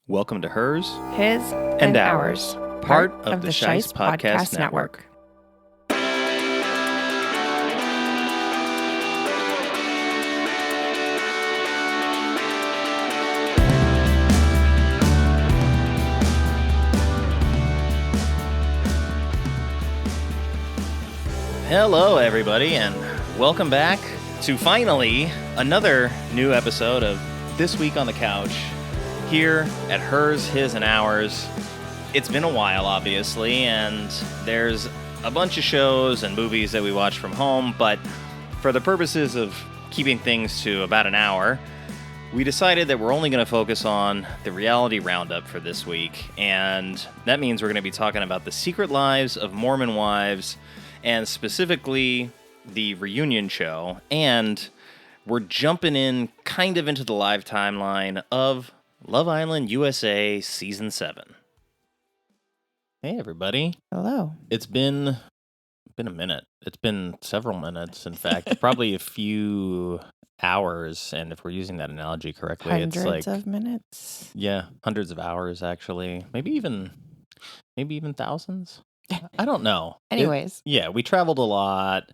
Welcome to Hers, His, and Ours, part of the Scheist Podcast Network. Hello, everybody, and welcome back to finally another new episode of This Week on the Couch here at Hers, His, and Ours. It's been a while, obviously, and there's a bunch of shows and movies that we watch from home, but for the purposes of keeping things to about an hour, we decided that we're only going to focus on the reality roundup for this week, and that means we're going to be talking about the secret lives of Mormon wives, and specifically the reunion show, and we're jumping in kind of into the live timeline of Love Island USA Season 7. Hey, everybody. Hello. It's been a minute. It's been several minutes, in fact, probably a few hours, and if we're using that analogy correctly, Hundreds it's like of minutes. Yeah, hundreds of hours, actually. Maybe even thousands. I don't know. Anyways. We traveled a lot,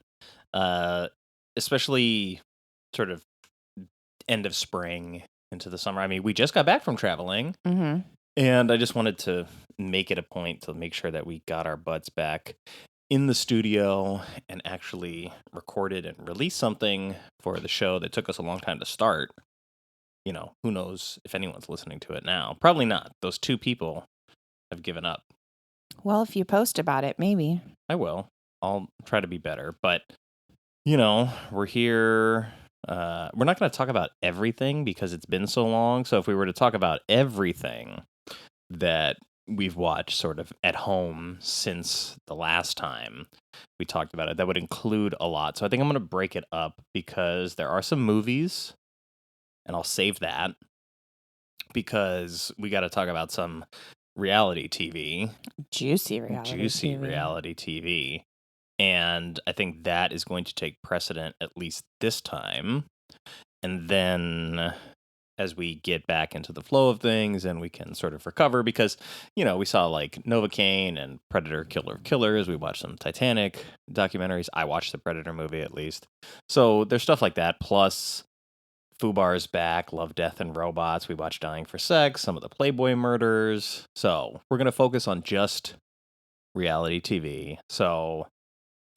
especially sort of end of spring into the summer. I mean, we just got back from traveling, and I just wanted to make it a point to make sure that we got our butts back in the studio and actually recorded and released something for the show that took us a long time to start. You know, who knows if anyone's listening to it now. Probably not. Those two people have given up. Well, if you post about it, maybe. I will. I'll try to be better. But, you know, we're here. We're not going to talk about everything because it's been so long. So if we were to talk about everything that we've watched sort of at home since the last time we talked about it, that would include a lot. So I think I'm going to break it up because there are some movies, and I'll save that because we got to talk about some reality TV. Juicy reality TV. And I think that is going to take precedent at least this time. And then as we get back into the flow of things and we can sort of recover, because, you know, we saw like Novocaine and Predator Killer of Killers. We watched some Titanic documentaries. I watched the Predator movie at least. So there's stuff like that. Plus Fubar's back, Love, Death, and Robots. We watched Dying for Sex, some of the Playboy murders. So we're going to focus on just reality TV. So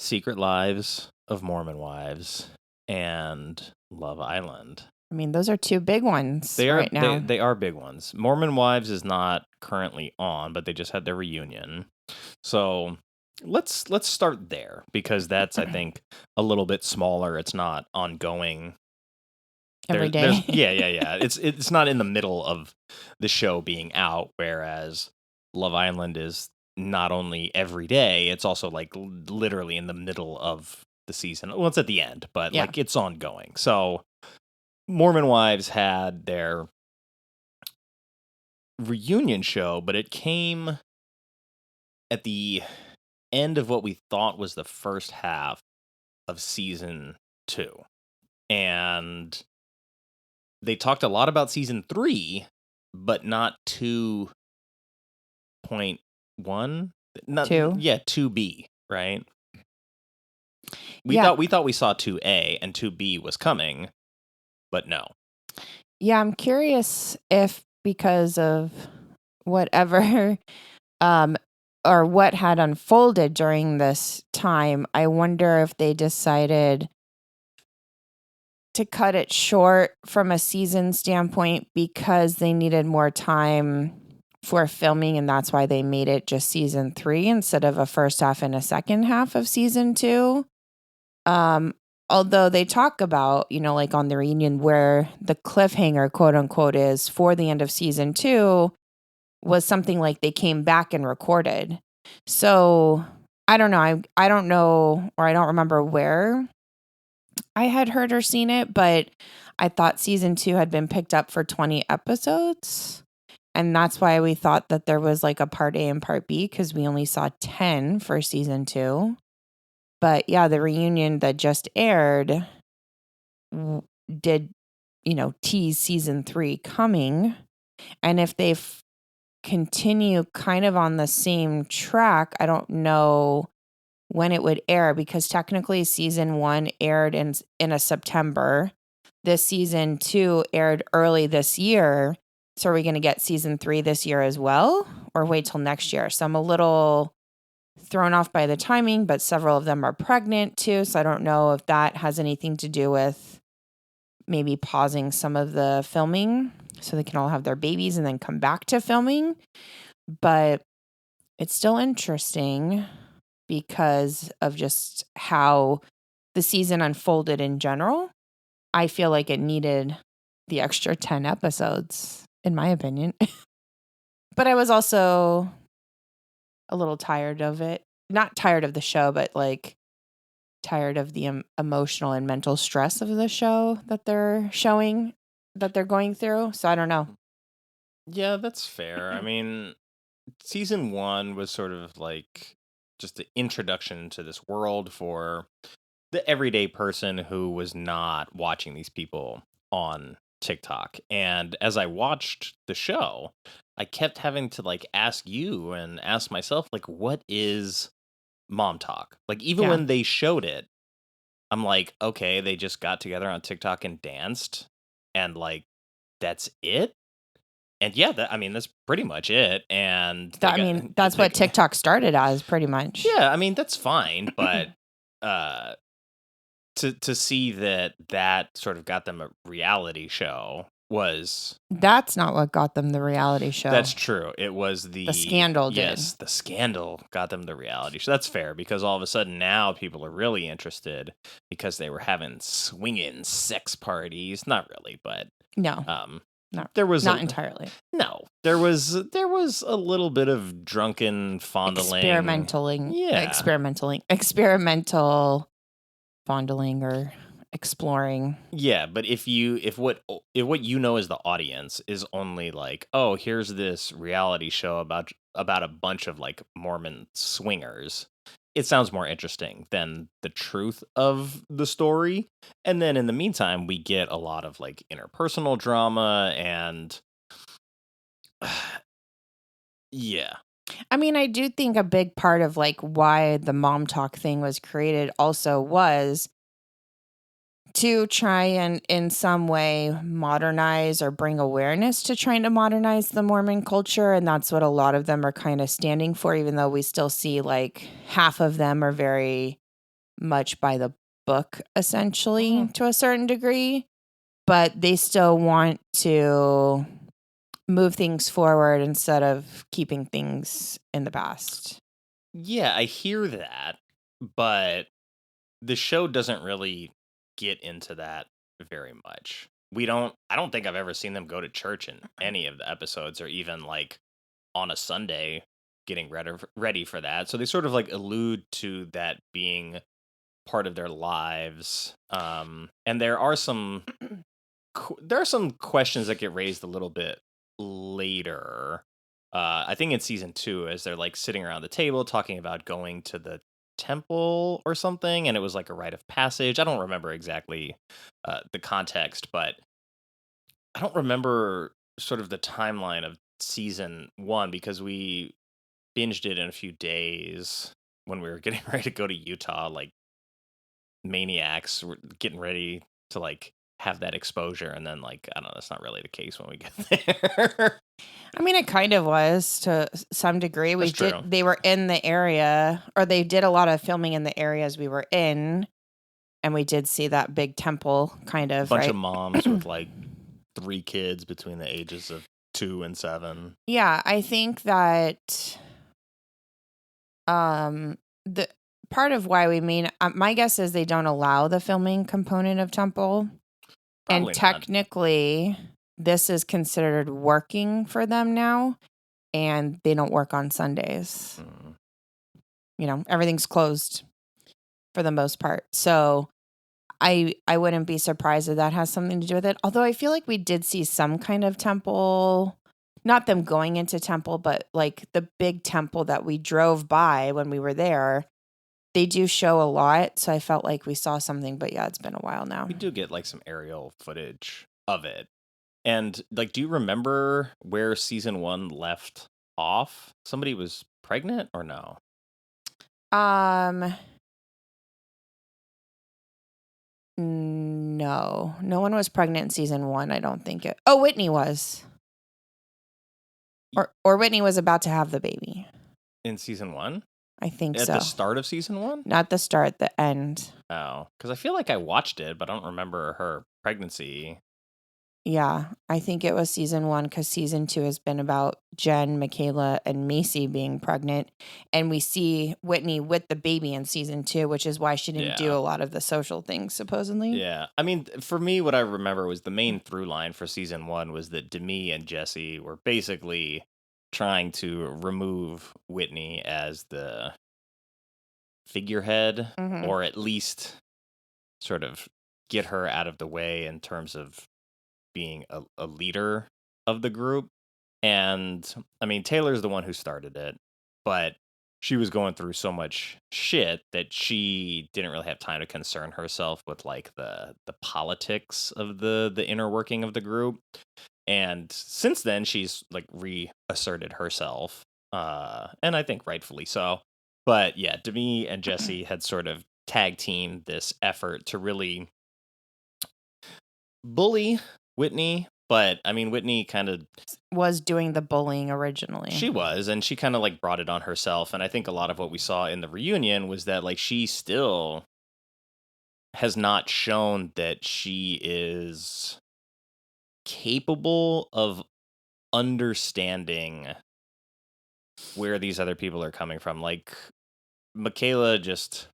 Secret Lives of Mormon Wives and Love Island. I mean, those are two big ones right now. They are big ones. Mormon Wives is not currently on, but they just had their reunion. So let's start there because that's, I think, a little bit smaller. It's not ongoing every day. Yeah. It's not in the middle of the show being out, whereas Love Island is not only every day, it's also like literally in the middle of the season. Well, it's at the end, but like it's ongoing. So Mormon Wives had their reunion show, but it came at the end of what we thought was the first half of season 2. And they talked a lot about season 3, but not 2.1. Not 2? Yeah, 2B, right? We thought we saw 2A and 2B was coming, but no. Yeah, I'm curious if because of whatever or what had unfolded during this time, I wonder if they decided to cut it short from a season standpoint because they needed more time for filming, and that's why they made it just season 3 instead of a first half and a second half of season 2. Although they talk about, you know, like on the reunion where the cliffhanger, quote unquote, is for the end of season 2 was something like they came back and recorded. So I don't know. I don't know, or I don't remember where I had heard or seen it, but I thought season 2 had been picked up for 20 episodes. And that's why we thought that there was like a part A and part B, because we only saw 10 for season 2. But yeah, the reunion that just aired did, you know, tease season 3 coming. And if they continue kind of on the same track, I don't know when it would air, because technically season 1 aired in a September. This season 2 aired early this year. So are we going to get season 3 this year as well, or wait till next year? So I'm a little thrown off by the timing, but several of them are pregnant too. So I don't know if that has anything to do with maybe pausing some of the filming so they can all have their babies and then come back to filming. But it's still interesting because of just how the season unfolded in general. I feel like it needed the extra 10 episodes, in my opinion. But I was also a little tired of it. Not tired of the show, but like tired of the emotional and mental stress of the show that they're showing, that they're going through. So I don't know. Yeah, that's fair. I mean, season 1 was sort of like just the introduction to this world for the everyday person who was not watching these people on TikTok. And as I watched the show, I kept having to like ask you and ask myself, like, what is mom talk? Like, even Yeah. when they showed it, I'm like, okay, they just got together on TikTok and danced, and like, that's it. And yeah, I mean, that's pretty much it. And I mean, that's what TikTok started as, pretty much. Yeah, I mean, that's fine, but uh to see that sort of got them a reality show was That's not what got them the reality show. That's true. It was the scandal did. Yes, the scandal got them the reality show. That's fair, because all of a sudden now people are really interested because they were having swinging sex parties. Not really, but No. there was not entirely. No, there was a little bit of drunken fondling, experimental fondling or exploring. Yeah, but if what you know as the audience is only like, oh, here's this reality show about a bunch of like Mormon swingers, it sounds more interesting than the truth of the story. And then in the meantime, we get a lot of like interpersonal drama and yeah. I mean, I do think a big part of like why the mom talk thing was created also was to try and in some way modernize or bring awareness to trying to modernize the Mormon culture. And that's what a lot of them are kind of standing for, even though we still see like half of them are very much by the book, essentially, to a certain degree. But they still want to move things forward instead of keeping things in the past. Yeah, I hear that, but the show doesn't really get into that very much. I don't think I've ever seen them go to church in any of the episodes, or even like on a Sunday getting ready for that. So they sort of like allude to that being part of their lives. And there are some questions that get raised a little bit later. I think in season 2, as they're like sitting around the table talking about going to the temple or something, and it was like a rite of passage. I don't remember exactly the context, but I don't remember sort of the timeline of season 1, because we binged it in a few days when we were getting ready to go to Utah, like maniacs. We're getting ready to like have that exposure, and then like, I don't know, that's not really the case when we get there. I mean, it kind of was to some degree. They were in the area, or they did a lot of filming in the areas we were in, and we did see that big temple kind of, bunch of moms with like 3 kids between the ages of 2 and 7. Yeah, I think that the part of why my guess is they don't allow the filming component of temple. Probably and technically this is considered working for them now, and they don't work on Sundays. You know, everything's closed for the most part. So I wouldn't be surprised if that has something to do with it. Although I feel like we did see some kind of temple, not them going into temple, but like the big temple that we drove by when we were there. They do show a lot, so I felt like we saw something, but yeah, it's been a while now. We do get like some aerial footage of it. And like, do you remember where season 1 left off? Somebody was pregnant or no? Um, no. No one was pregnant in season 1, I don't think it. Oh, Whitney was. Or Whitney was about to have the baby. In season 1? I think At so. the start of season 1? Not the start, the end. Oh, because I feel like I watched it, but I don't remember her pregnancy. Yeah, I think it was season 1 because season 2 has been about Jen, Michaela, and Macy being pregnant. And we see Whitney with the baby in season 2, which is why she didn't do Yeah. a lot of the social things, supposedly. Yeah. I mean, for me, what I remember was the main through line for season 1 was that Demi and Jesse were basically trying to remove Whitney as the figurehead, Mhm. or at least sort of get her out of the way in terms of being a leader of the group. And I mean, Taylor's the one who started it, but she was going through so much shit that she didn't really have time to concern herself with like the politics of the inner working of the group. And since then she's like reasserted herself, and I think rightfully so. But yeah, Demi and Jesse had sort of tag teamed this effort to really bully Whitney. But I mean, Whitney kind of, Was doing the bullying originally. she was, and she kind of like brought it on herself. And I think a lot of what we saw in the reunion was that like she still has not shown that she is capable of understanding where these other people are coming from. Like Michaela just,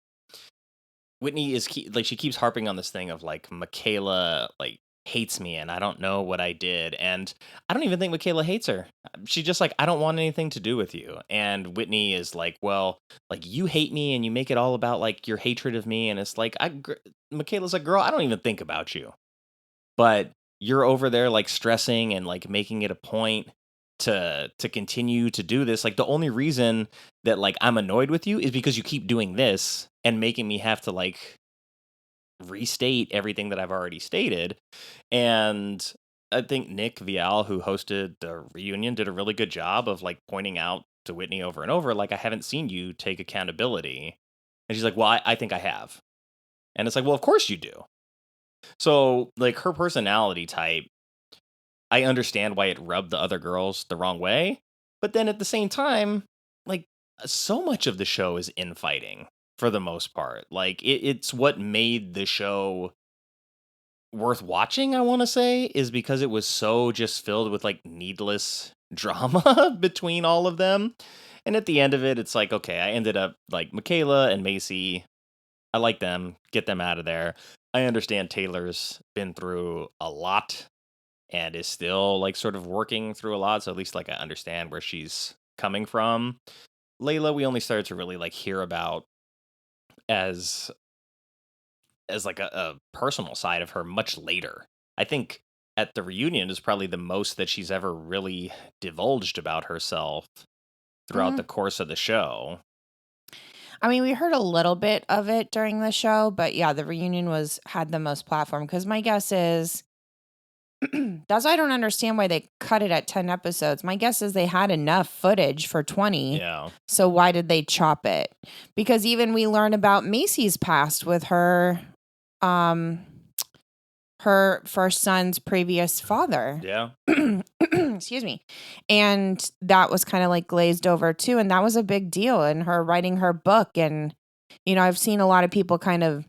Whitney is like, she keeps harping on this thing of like Michaela like hates me and I don't know what I did. And I don't even think Michaela hates her. She's just like, I don't want anything to do with you. And Whitney is like, well, like you hate me and you make it all about like your hatred of me. And it's like, Michaela's like, girl, I don't even think about you. But you're over there like stressing and like making it a point to continue to do this. Like the only reason that like I'm annoyed with you is because you keep doing this and making me have to like restate everything that I've already stated. And I think Nick Vial, who hosted the reunion, did a really good job of like pointing out to Whitney over and over, like, I haven't seen you take accountability. And she's like, well, I think I have. And it's like, well, of course you do. So like her personality type, I understand why it rubbed the other girls the wrong way. But then at the same time, like so much of the show is infighting for the most part. Like it's what made the show worth watching, I want to say, is because it was so just filled with like needless drama between all of them. And at the end of it, it's like, okay, I ended up like Michaela and Macy. I like them. Get them out of there. I understand Taylor's been through a lot and is still like sort of working through a lot. So at least like I understand where she's coming from. Layla, we only started to really like hear about as like a personal side of her much later. I think at the reunion is probably the most that she's ever really divulged about herself throughout the course of the show. I mean, we heard a little bit of it during the show, but yeah, the reunion had the most platform because my guess is that's why I don't understand why they cut it at 10 episodes. My guess is they had enough footage for 20. Yeah. So why did they chop it? Because even we learn about Macy's past with her her first son's previous father. Yeah. Excuse me. And that was kind of like glazed over too. And that was a big deal. And her writing her book. And, you know, I've seen a lot of people kind of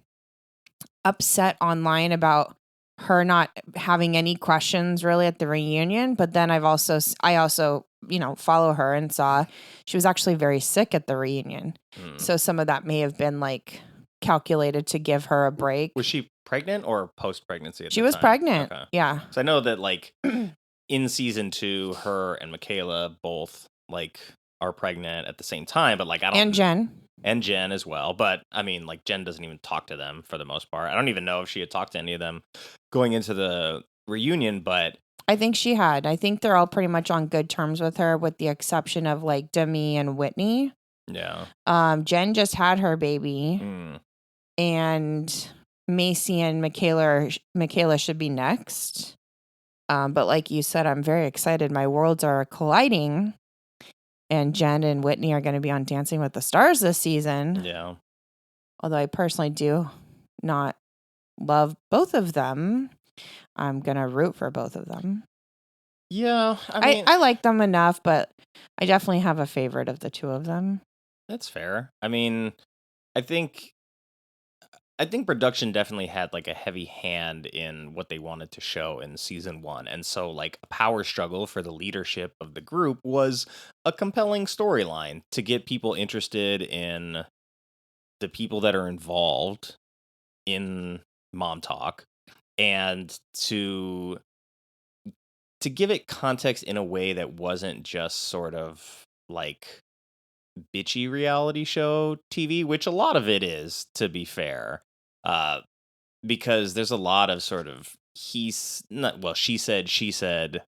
upset online about her not having any questions really at the reunion. But then I also, you know, follow her and saw she was actually very sick at the reunion. So some of that may have been like calculated to give her a break. Was she pregnant or post-pregnancy at She the was time? pregnant. Okay. Yeah. So I know that like in season 2, her and Michaela both like are pregnant at the same time, but like I don't, And Jen as well. But I mean, like Jen doesn't even talk to them for the most part. I don't even know if she had talked to any of them going into the reunion, but I think she had. I think they're all pretty much on good terms with her, with the exception of like Demi and Whitney. yeah. Jen just had her baby, and Macy and Michaela should be next. But like you said, I'm very excited. My worlds are colliding, and Jen and Whitney are going to be on Dancing with the Stars this season. Yeah. Although I personally do not love both of them, I'm going to root for both of them. Yeah, I mean, I like them enough, but I definitely have a favorite of the two of them. that's fair. I mean, I think production definitely had like a heavy hand in what they wanted to show in season 1. And so like a power struggle for the leadership of the group was a compelling storyline to get people interested in the people that are involved in Mom Talk, and to give it context in a way that wasn't just sort of like bitchy reality show TV, which a lot of it is, to be fair. Because there's a lot of sort of she said, she said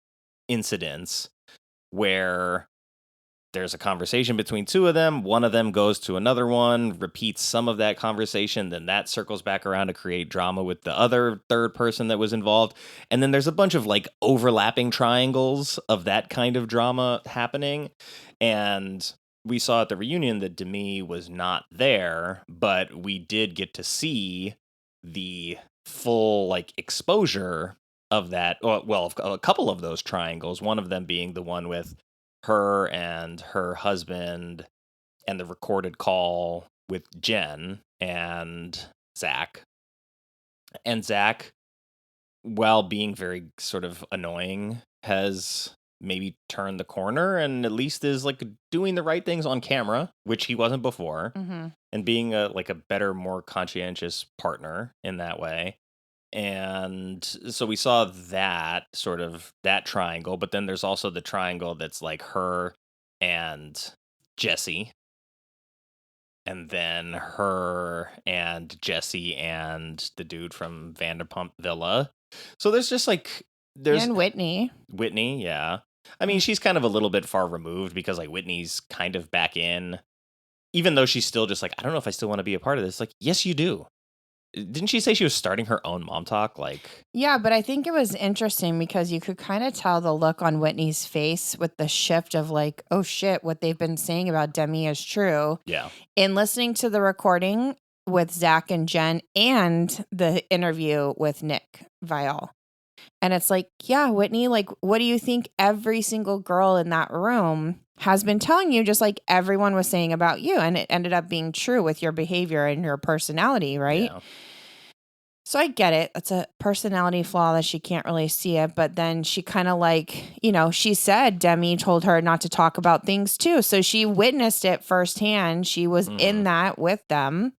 incidents where there's a conversation between two of them. One of them goes to another one, repeats some of that conversation. Then that circles back around to create drama with the other third person that was involved. And then there's a bunch of like overlapping triangles of that kind of drama happening. And we saw at the reunion that Demi was not there, but we did get to see the full like exposure of that. Well, a couple of those triangles, one of them being the one with her and her husband and the recorded call with Jen and Zach. And Zach, while being very sort of annoying, has maybe turned the corner and at least is like doing the right things on camera, which he wasn't before, and being a better, more conscientious partner in that way. And so we saw that triangle, but then there's also the triangle that's like her and Jesse, and then her and Jesse and the dude from Vanderpump Villa. So there's just like And Whitney, yeah. I mean, she's kind of a little bit far removed because like Whitney's kind of back in, even though she's still just like, I don't know if I still want to be a part of this. Like, yes, you do. Didn't she say she was starting her own Mom Talk? Yeah, but I think it was interesting because you could kind of tell the look on Whitney's face with the shift of like, oh shit, what they've been saying about Demi is true. Yeah. In listening to the recording with Zach and Jen and the interview with Nick Viall. And it's like, yeah, Whitney, like, what do you think every single girl in that room has been telling you, just like everyone was saying about you? And it ended up being true with your behavior and your personality, right? Yeah. So I get it. It's a personality flaw that she can't really see it. But then she kind of like, she said Demi told her not to talk about things too. So she witnessed it firsthand. She was in that with them.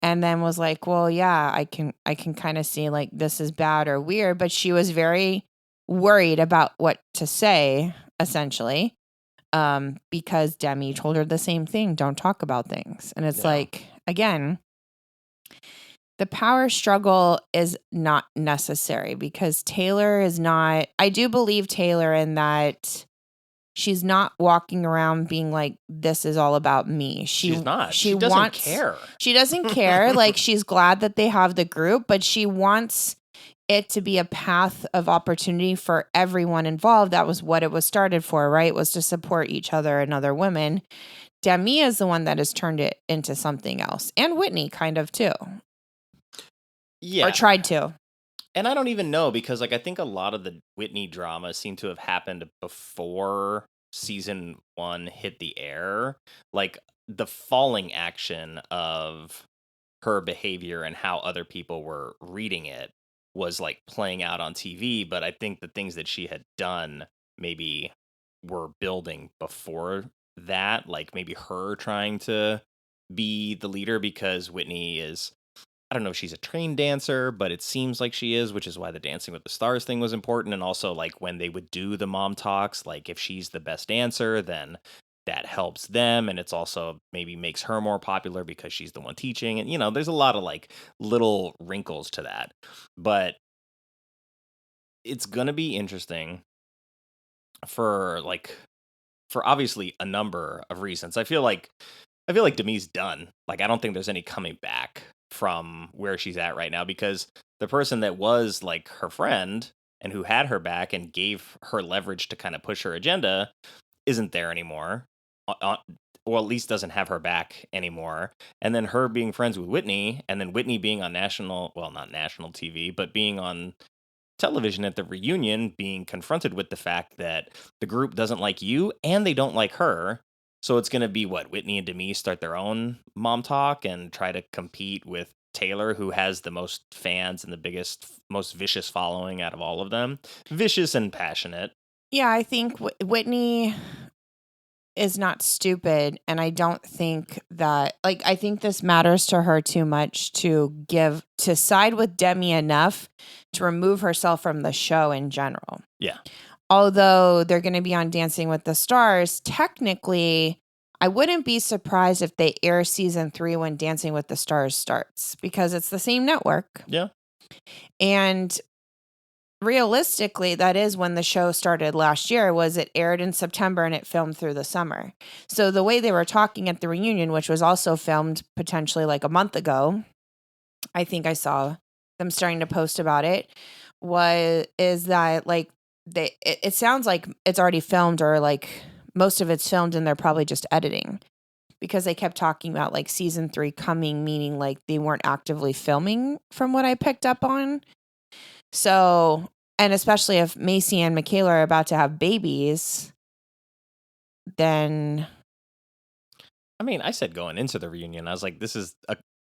And then was like, well, yeah, I can kind of see like this is bad or weird. But she was very worried about what to say, essentially, because Demi told her the same thing. Don't talk about things. And it's like, again, the power struggle is not necessary because Taylor is not, I do believe Taylor in that she's not walking around being like, this is all about me. She's not. She doesn't care. She doesn't care. Like, she's glad that they have the group, but she wants it to be a path of opportunity for everyone involved. That was what it was started for, right? Was to support each other and other women. Demi is the one that has turned it into something else. And Whitney kind of too. Yeah. Or tried to. And I don't even know because like I think a lot of the Whitney drama seemed to have happened before season 1 hit the air. Like the falling action of her behavior and how other people were reading it was like playing out on TV, but I think the things that she had done maybe were building before that, like maybe her trying to be the leader because Whitney is, I don't know if she's a trained dancer, but it seems like she is, which is why the Dancing with the Stars thing was important. And also, like, when they would do the mom talks, like, if she's the best dancer, then that helps them. And it's also maybe makes her more popular because she's the one teaching. And, there's a lot of, like, little wrinkles to that. But it's going to be interesting for obviously a number of reasons. I feel like Demi's done. Like, I don't think there's any coming back from where she's at right now because the person that was like her friend and who had her back and gave her leverage to kind of push her agenda isn't there anymore, or at least doesn't have her back anymore. And then her being friends with Whitney, and then Whitney being on not national TV, but being on television at the reunion, being confronted with the fact that the group doesn't like you and they don't like her. So it's going to be Whitney and Demi start their own mom talk and try to compete with Taylor, who has the most fans and the biggest, most vicious following out of all of them. Vicious and passionate. Yeah, I think Whitney is not stupid, and I don't think that, I think this matters to her too much to side with Demi enough to remove herself from the show in general. Yeah. Although they're going to be on Dancing with the Stars, technically, I wouldn't be surprised if they air season 3 when Dancing with the Stars starts, because it's the same network. Yeah. And realistically, that is when the show started last year. It aired in September and it filmed through the summer. So the way they were talking at the reunion, which was also filmed potentially like a month ago, I think I saw them starting to post about it, is that it sounds like it's already filmed, or like most of it's filmed and they're probably just editing, because they kept talking about like season 3 coming, meaning like they weren't actively filming from what I picked up on. So, and especially if Macy and Michaela are about to have babies, then... I mean, I said going into the reunion, I was like, this is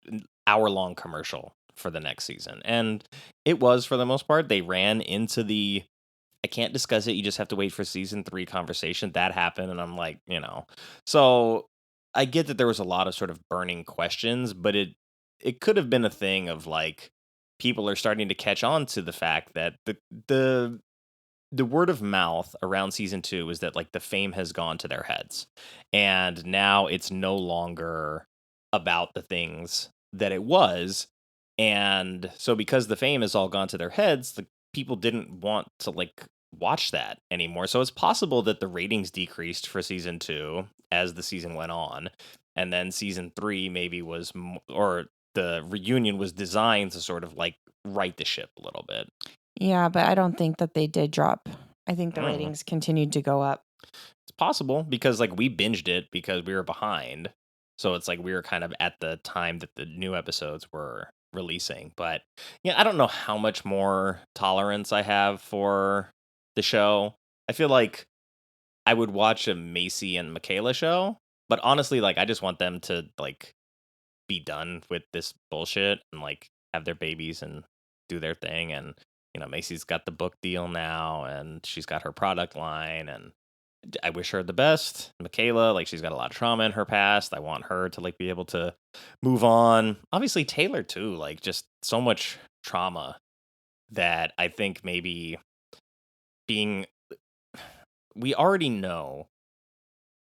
an hour-long commercial for the next season. And it was, for the most part. They ran into the, I can't discuss it, you just have to wait for season 3 conversation. That happened, and I'm like, So I get that there was a lot of sort of burning questions, but it could have been a thing of like, people are starting to catch on to the fact that the word of mouth around season 2 is that like the fame has gone to their heads, and now it's no longer about the things that it was. And so because the fame has all gone to their heads, the people didn't want to like watch that anymore. So it's possible that the ratings decreased for season 2 as the season went on, and then season 3 maybe was or the reunion was designed to sort of like right the ship a little bit. Yeah, but I don't think that they did drop. I think the ratings continued to go up. It's possible, because like we binged it because we were behind. So it's like we were kind of at the time that the new episodes were releasing. But yeah, I don't know how much more tolerance I have for the show. I feel like I would watch a Macy and Michaela show, but honestly, like I just want them to like be done with this bullshit and like have their babies and do their thing. And Macy's got the book deal now, and she's got her product line, and I wish her the best. Michaela, like, she's got a lot of trauma in her past. I want her to like be able to move on. Obviously Taylor too, like just so much trauma that I think maybe we already know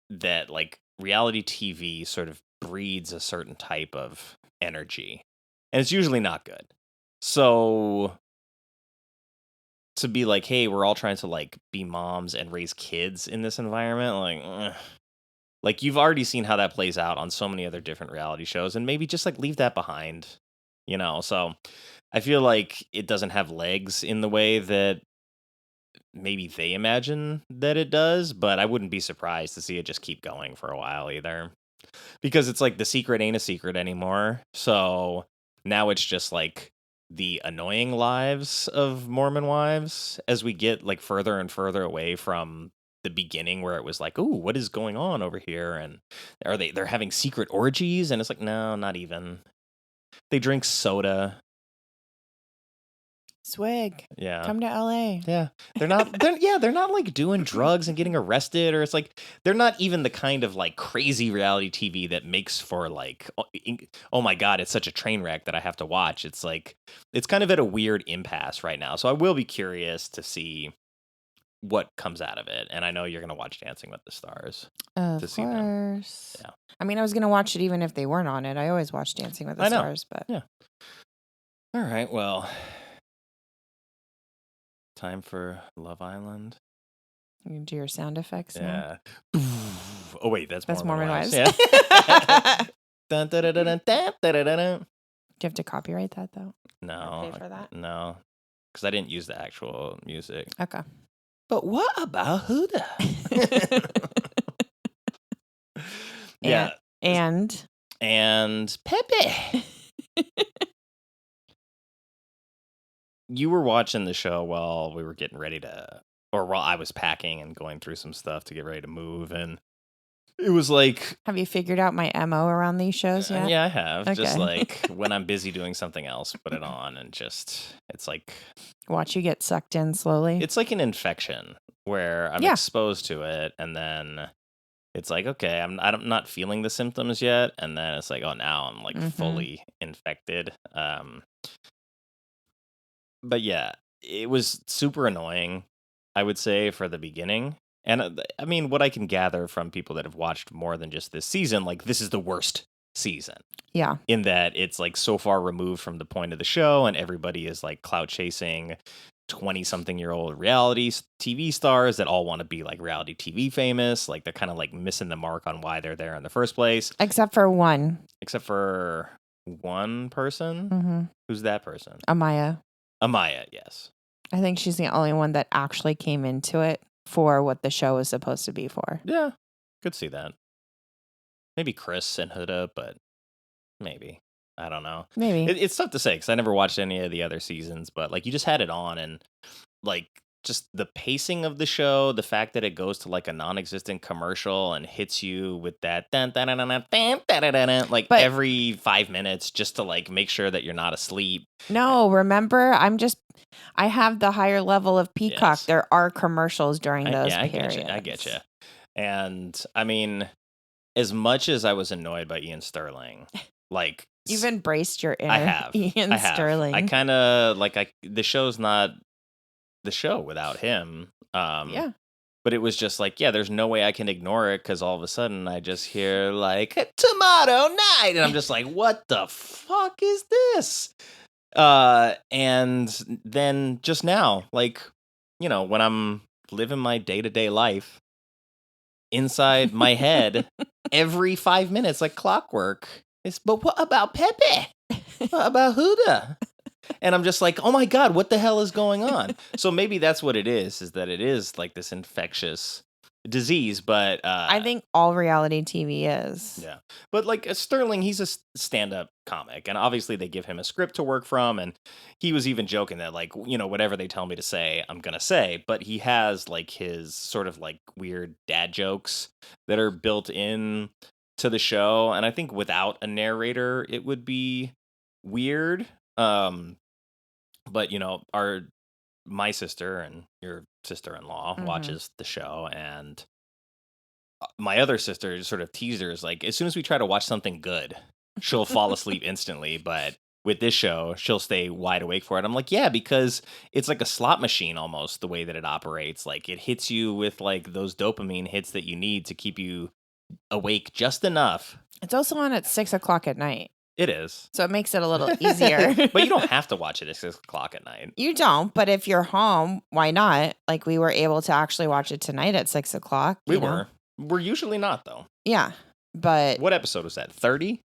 that like reality TV sort of breeds a certain type of energy, and it's usually not good. So to be like, hey, we're all trying to like be moms and raise kids in this environment, like you've already seen how that plays out on so many other different reality shows, and maybe just like leave that behind, So I feel like it doesn't have legs in the way that maybe they imagine that it does, but I wouldn't be surprised to see it just keep going for a while either. Because it's like the secret ain't a secret anymore. So now it's just like the annoying lives of Mormon wives as we get like further and further away from the beginning, where it was like, ooh, what is going on over here? And they're having secret orgies? And it's like, no, not even. They drink soda. Swig. Yeah. Come to LA. Yeah. They're not like doing drugs and getting arrested, or it's like they're not even the kind of like crazy reality TV that makes for like, oh my God, it's such a train wreck that I have to watch. It's like, it's kind of at a weird impasse right now. So I will be curious to see what comes out of it. And I know you're going to watch Dancing with the Stars. Of see course. them. Yeah. I mean, I was going to watch it even if they weren't on it. I always watch Dancing with the Stars, but yeah. All right. Well, time for Love Island. You can do your sound effects now. Yeah. Oh wait, that's Mormon Wives. Yeah. Dun, dun, dun, dun, dun, dun, dun, dun, dun. Do you have to copyright that though? No. Or pay for that? No. because I didn't use the actual music. Okay. But what about Huda? Yeah. And And Pepe. You were watching the show while we were getting ready to, or while I was packing and going through some stuff to get ready to move. And it was like, have you figured out my MO around these shows yet? yeah, I have. Just Okay. like when I'm busy doing something else, put it on and just, it's like, Watch you get sucked in slowly. it's like an infection where I'm Yeah. exposed to it. And then it's like, okay, I'm not feeling the symptoms yet. And then it's like, oh, now I'm like fully infected. But yeah, it was super annoying, I would say, for the beginning. And I mean, what I can gather from people that have watched more than just this season, like this is the worst season Yeah. in that it's like so far removed from the point of the show and everybody is like clout chasing 20-something-year-old reality TV stars that all want to be like reality TV famous. Like they're kind of like missing the mark on why they're there in the first place. Except for one. Except for one person. Mm-hmm. Who's that person? Amaya. Amaya, yes. I think she's the only one that actually came into it for what the show was supposed to be for. Yeah, could see that. Maybe Chris and Huda, but maybe. I don't know. Maybe. It's tough to say because I never watched any of the other seasons, but like you just had it on and like just the pacing of the show, the fact that it goes to like a non-existent commercial and hits you with that like But- every 5 minutes just to like make sure that you're not asleep. No, remember, I have the higher level of Peacock. Yes. There are commercials during those periods. I get you. And I mean, as much as I was annoyed by Ian Sterling, like You've embraced your inner I have Ian Sterling. I kind of like the show's not the show without him. Yeah. But it was just like, yeah, there's no way I can ignore it because all of a sudden I just hear like tomato night, and I'm just like, what the fuck is this? And then just now, like, you know, when I'm living my day-to-day life inside my head, every 5 minutes, like clockwork, but what about Pepe? What about Huda? And I'm just like, oh my God, what the hell is going on? So maybe that's what it is that it is like this infectious disease, but I think all reality TV is. yeah. But like Sterling, he's a stand-up comic, and obviously they give him a script to work from, and he was even joking that like, you know, whatever they tell me to say, I'm gonna say. But he has like his sort of like weird dad jokes that are built in to the show, and I think without a narrator, it would be weird. But you know, my sister and your sister-in-law watches the show, and my other sister sort of teasers like as soon as we try to watch something good, she'll fall asleep instantly. But with this show, she'll stay wide awake for it. I'm like, yeah, because it's like a slot machine almost the way that it operates. Like it hits you with like those dopamine hits that you need to keep you awake just enough. It's also on at 6:00 at night. It is. So it makes it a little easier. But you don't have to watch it at 6:00 at night. You don't, but if you're home, why not? Like we were able to actually watch it tonight at 6:00. We were. We're usually not though. Yeah. But What episode was that? 30?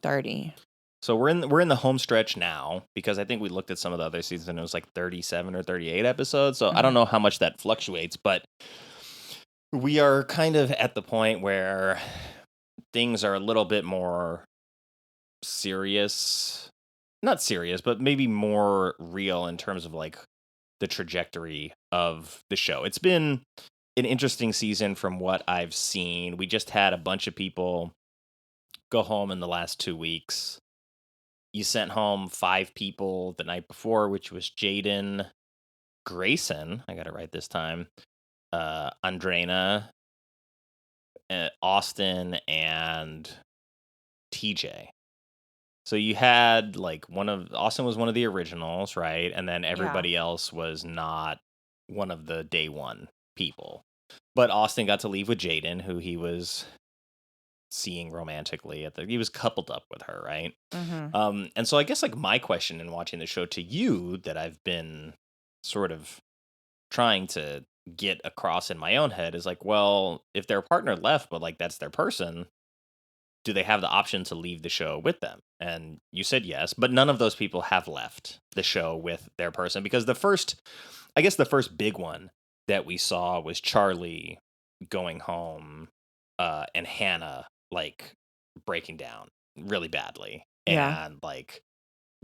30. So we're in the home stretch now because I think we looked at some of the other seasons and it was like 37 or 38 episodes. So I don't know how much that fluctuates, but we are kind of at the point where things are a little bit more serious. Not serious, but maybe more real in terms of like the trajectory of the show. It's been an interesting season from what I've seen. We just had a bunch of people go home in the last 2 weeks. You sent home 5 people the night before, which was Jaden, Grayson, I got it right this time, Andrena, Austin, and TJ. So you had like Austin was one of the originals, right? And then everybody else was not one of the day one people. But Austin got to leave with Jaden, who he was seeing romantically he was coupled up with her, right? And so I guess like my question in watching the show to you that I've been sort of trying to get across in my own head is like, well, if their partner left, but like that's their person, do they have the option to leave the show with them? And you said yes, but none of those people have left the show with their person, because I guess the first big one that we saw was Charlie going home, and Hannah like breaking down really badly Yeah. and like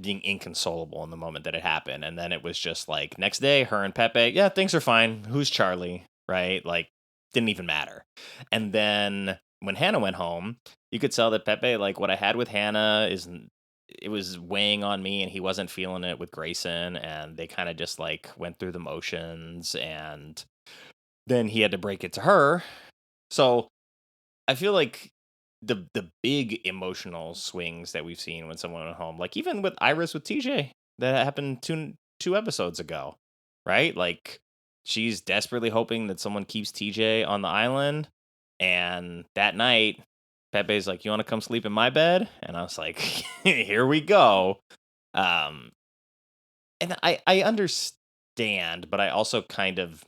being inconsolable in the moment that it happened. And then it was just like next day, her and Pepe, yeah, things are fine. Who's Charlie? Right? Like, didn't even matter. And then when Hannah went home, you could tell that Pepe, like, what I had with Hannah it was weighing on me, and he wasn't feeling it with Grayson, and they kind of just like went through the motions, and then he had to break it to her. So I feel like the big emotional swings that we've seen when someone went home, like even with Iris with TJ, that happened two episodes ago, right? Like she's desperately hoping that someone keeps TJ on the island, and that night, Pepe's like, "You want to come sleep in my bed?" And I was like, "Here we go." Um, and I understand, but I also kind of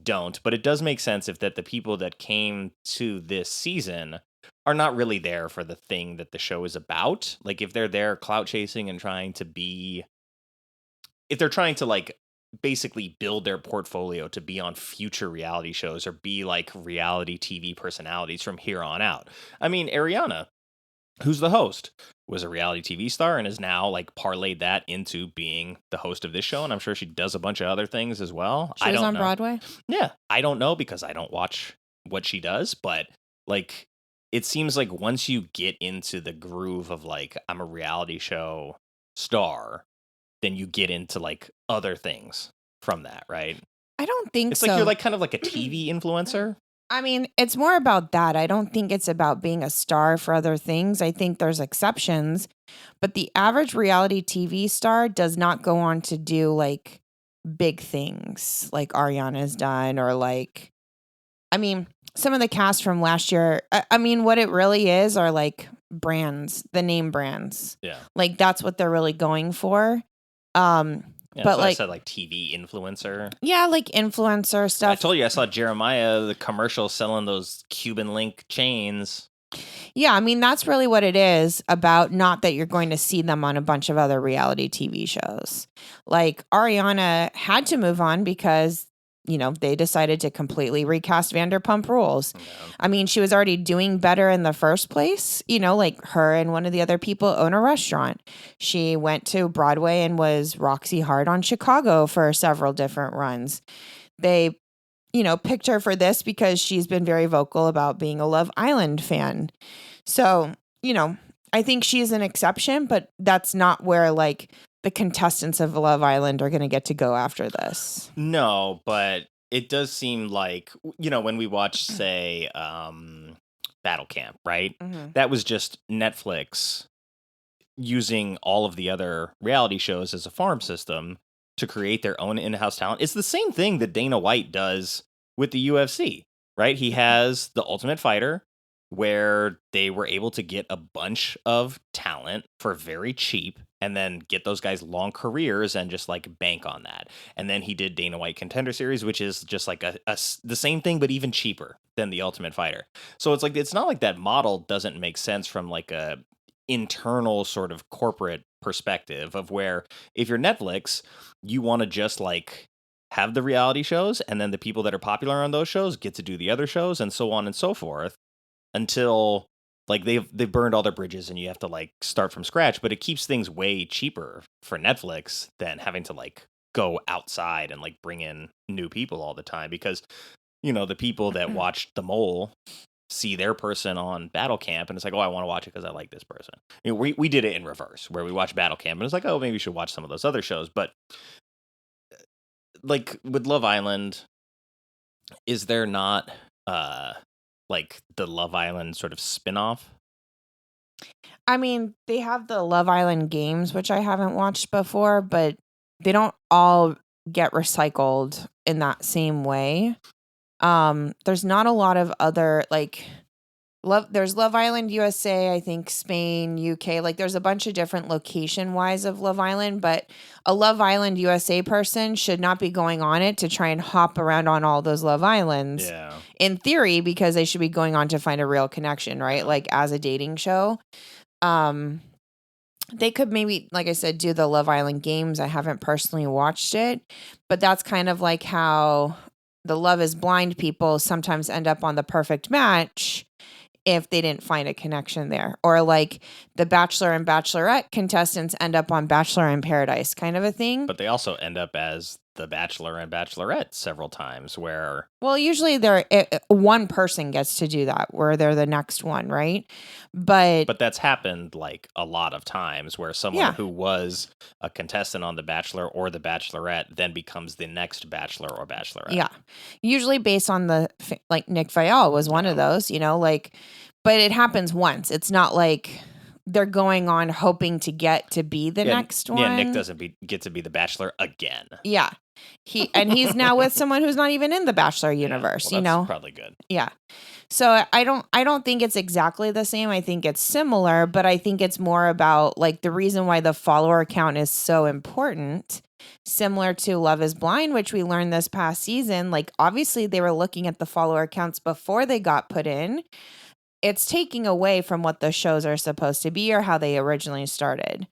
don't. But it does make sense if that the people that came to this season are not really there for the thing that the show is about. Like if they're there clout chasing and if they're trying to like basically build their portfolio to be on future reality shows or be like reality TV personalities from here on out. I mean, Ariana, who's the host, was a reality TV star and is now like parlayed that into being the host of this show. And I'm sure she does a bunch of other things as well. She I was don't on know. Broadway? Yeah, I don't know because I don't watch what she does, but like it seems like once you get into the groove of like I'm a reality show star, then you get into like other things from that, right? I don't think It's so. like you're like kind of like a TV influencer. I mean, it's more about that. I don't think it's about being a star for other things. I think there's exceptions, but the average reality TV star does not go on to do like big things like Ariana's done, or like, I mean, some of the cast from last year, I mean, what it really is are like brands, the name brands. Yeah. Like that's what they're really going for. Yeah, But so I like, said like TV influencer. yeah, like influencer I stuff. told you I saw Jeremiah the commercial selling those Cuban link chains. Yeah, I mean, that's really what it is about. Not that you're going to see them on a bunch of other reality TV shows. Like Ariana had to move on because, you know, they decided to completely recast Vanderpump Rules. Yeah. I mean, she was already doing better in the first place. You know, like her and one of the other people own a restaurant. She went to Broadway and was Roxy Hart on Chicago for several different runs. They, you know, picked her for this because she's been very vocal about being a Love Island fan. So, you know, I think she's an exception, but that's not where like the contestants of Love Island are going to get to go after this. No, but it does seem like, you know, when we watch, say, Battle Camp, right? Mm-hmm. That was just Netflix using all of the other reality shows as a farm system to create their own in-house talent. It's the same thing that Dana White does with the UFC, right? He has the Ultimate Fighter, where they were able to get a bunch of talent for very cheap and then get those guys long careers and just like bank on that. And then he did Dana White Contender Series, which is just like the same thing, but even cheaper than the Ultimate Fighter. So it's like, it's not like that model doesn't make sense from like a internal sort of corporate perspective of where if you're Netflix, you want to just like have the reality shows and then the people that are popular on those shows get to do the other shows and so on and so forth until like they've burned all their bridges and you have to like start from scratch. But it keeps things way cheaper for Netflix than having to like go outside and like bring in new people all the time, because you know the people that watched The Mole see their person on Battle Camp and it's like, oh, I want to watch it because I like this person. You know, we did it in reverse where we watched Battle Camp and it's like, oh, maybe we should watch some of those other shows. But like with Love Island, is there not like the Love Island sort of spin-off? I mean, they have the Love Island games, which I haven't watched before, but they don't all get recycled in that same way. There's not a lot of other like There's Love Island USA, I think Spain, UK. Like there's a bunch of different location wise of Love Island, but a Love Island USA person should not be going on it to try and hop around on all those Love Islands. Yeah. In theory, because they should be going on to find a real connection, right? Yeah. Like as a dating show. They could maybe, like I said, do the Love Island games. I haven't personally watched it, but that's kind of like how the Love is Blind people sometimes end up on the perfect match if they didn't find a connection there. Or like the Bachelor and Bachelorette contestants end up on Bachelor in Paradise kind of a thing. But they also end up as the Bachelor and Bachelorette several times where... Well, usually one person gets to do that where they're the next one, right? But that's happened like a lot of times where someone who was a contestant on The Bachelor or The Bachelorette then becomes the next Bachelor or Bachelorette. Yeah. Usually based on like Nick Viall was one of those, like, but it happens once. It's not like they're going on hoping to get to be the next one. Yeah, Nick doesn't get to be the Bachelor again. Yeah. He's now with someone who's not even in the Bachelor universe, that's probably good. Yeah. So I don't think it's exactly the same. I think it's similar, but I think it's more about like the reason why the follower count is so important, similar to Love is Blind, which we learned this past season. Like obviously they were looking at the follower counts before they got put in. It's taking away from what the shows are supposed to be or how they originally started.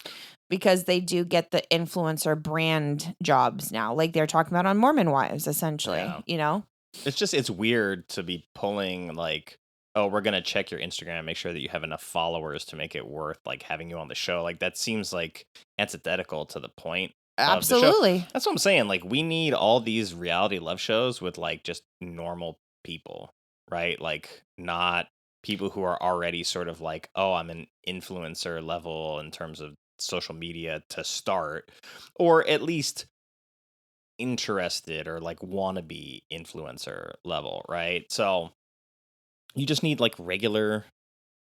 Because they do get the influencer brand jobs now. Like they're talking about on Mormon Wives, essentially, It's weird to be pulling like, oh, we're going to check your Instagram, make sure that you have enough followers to make it worth like having you on the show. Like that seems like antithetical to the point. Absolutely. Of the show. That's what I'm saying. Like we need all these reality love shows with like just normal people, right? Like not people who are already sort of like, oh, I'm an influencer level in terms of social media to start, or at least interested or like wannabe influencer level, right? So you just need like regular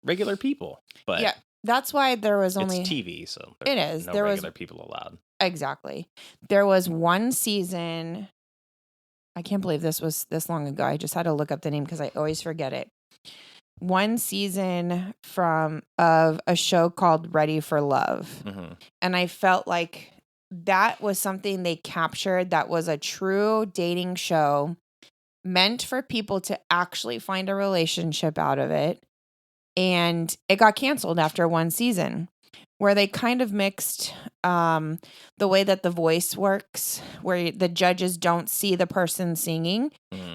people. But yeah, that's why there was only it's TV, so it is no there regular people allowed. Exactly. There was one season. I can't believe this was this long ago. I just had to look up the name because I always forget it. One season of a show called Ready for Love. Mm-hmm. And I felt like that was something they captured that was a true dating show meant for people to actually find a relationship out of it. And it got canceled after one season where they kind of mixed the way that the voice works, where the judges don't see the person singing.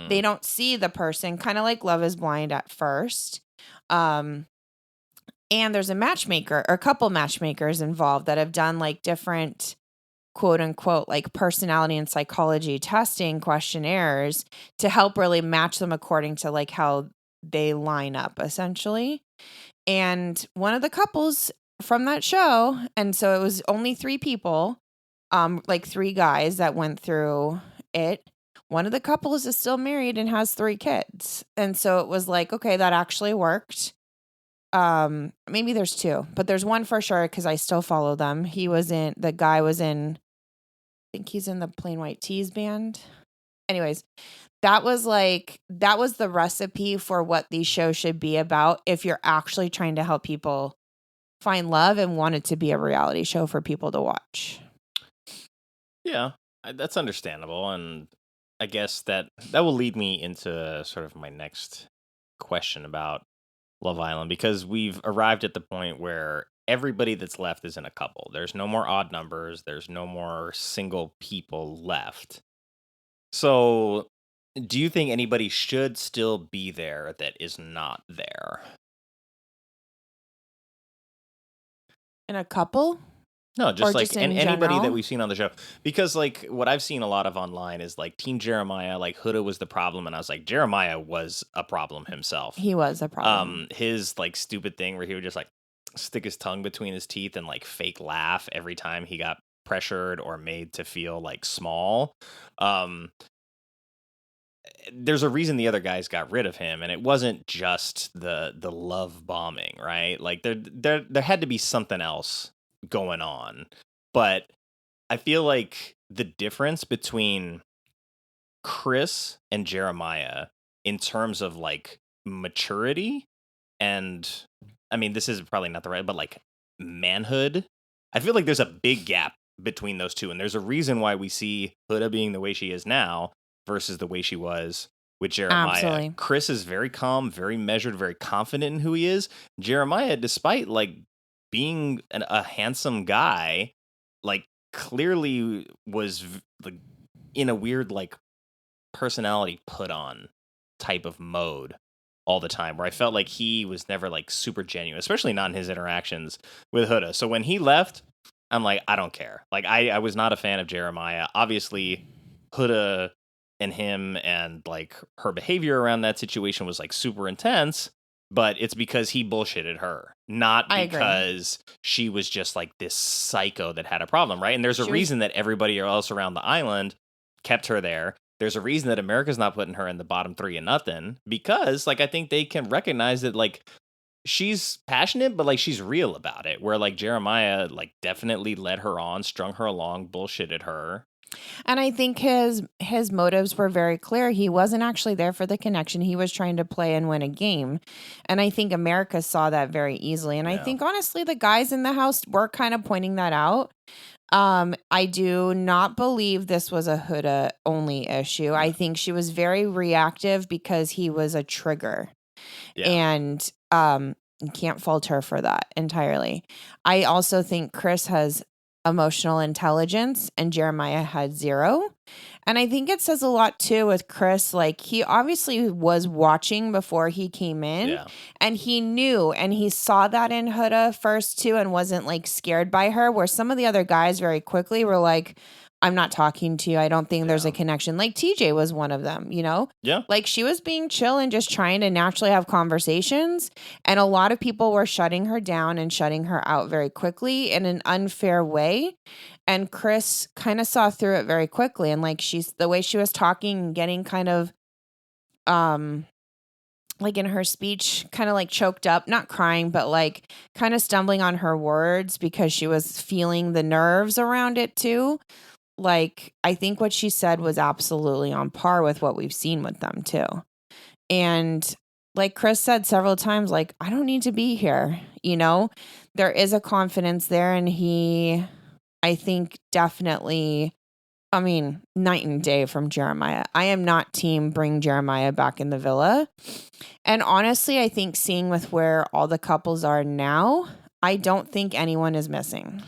They don't see the person, kind of like Love is Blind at first. And there's a matchmaker or a couple matchmakers involved that have done like different quote unquote like personality and psychology testing questionnaires to help really match them according to like how they line up essentially. And one of the couples from that show, and so it was only 3 people, like 3 guys that went through it. One of the couples is still married and has 3 kids. And so it was like, okay, that actually worked. Maybe there's 2, but there's one for sure because I still follow them. The guy was in, I think he's in the Plain White Tees band. Anyways, that was the recipe for what these shows should be about if you're actually trying to help people find love and want it to be a reality show for people to watch. Yeah, that's understandable. And I guess that will lead me into sort of my next question about Love Island, because we've arrived at the point where everybody that's left is in a couple. There's no more odd numbers. There's no more single people left. So do you think anybody should still be there that is not there? In a couple? No, just like just in anybody general? that we've seen on the show. Because like what I've seen a lot of online is like Team Jeremiah, like Huda was the problem, and I was like, Jeremiah was a problem himself. He was a problem. His like stupid thing where he would just like stick his tongue between his teeth and like fake laugh every time he got pressured or made to feel like small. There's a reason the other guys got rid of him, and it wasn't just the love bombing, right? Like there had to be something else going on. But I feel like the difference between Chris and Jeremiah in terms of like maturity and I mean, this is probably not the right, but like manhood. I feel like there's a big gap between those two, and there's a reason why we see Huda being the way she is now versus the way she was with Jeremiah. Absolutely. Chris is very calm, very measured, very confident in who he is. Jeremiah, despite like being a handsome guy, like clearly was like in a weird like personality put on type of mode all the time, where I felt like he was never like super genuine, especially not in his interactions with Huda. So when he left, I'm like, I don't care. Like I was not a fan of Jeremiah. Obviously, Huda and him and like her behavior around that situation was like super intense, but it's because he bullshitted her, not I agree. because she was just like this psycho that had a problem, right? And there's a reason that everybody else around the island kept her there. There's a reason that America's not putting her in the bottom 3 and nothing, because like I think they can recognize that like she's passionate, but like she's real about it. Where like Jeremiah like definitely led her on, strung her along, bullshitted her. And I think his motives were very clear. He wasn't actually there for the connection. He was trying to play and win a game. And I think America saw that very easily. And I think honestly the guys in the house were kind of pointing that out. I do not believe this was a Huda only issue. I think she was very reactive because he was a trigger. And you can't fault her for that entirely. I also think Chris has emotional intelligence and Jeremiah had zero. And I think it says a lot too with Chris. Like he obviously was watching before he came in and he knew and he saw that in Huda first too and wasn't like scared by her, where some of the other guys very quickly were like, I'm not talking to you. I don't think there's a connection. Like TJ was one of them, you know? Yeah. Like she was being chill and just trying to naturally have conversations. And a lot of people were shutting her down and shutting her out very quickly in an unfair way. And Chris kind of saw through it very quickly. And like the way she was talking, getting kind of like in her speech, kind of like choked up, not crying, but like kind of stumbling on her words because she was feeling the nerves around it too. Like, I think what she said was absolutely on par with what we've seen with them too. And like Chris said several times, like, I don't need to be here. You know, there is a confidence there. And he, I think definitely, I mean, night and day from Jeremiah. I am not team bring Jeremiah back in the villa. And honestly, I think seeing with where all the couples are now, I don't think anyone is missing.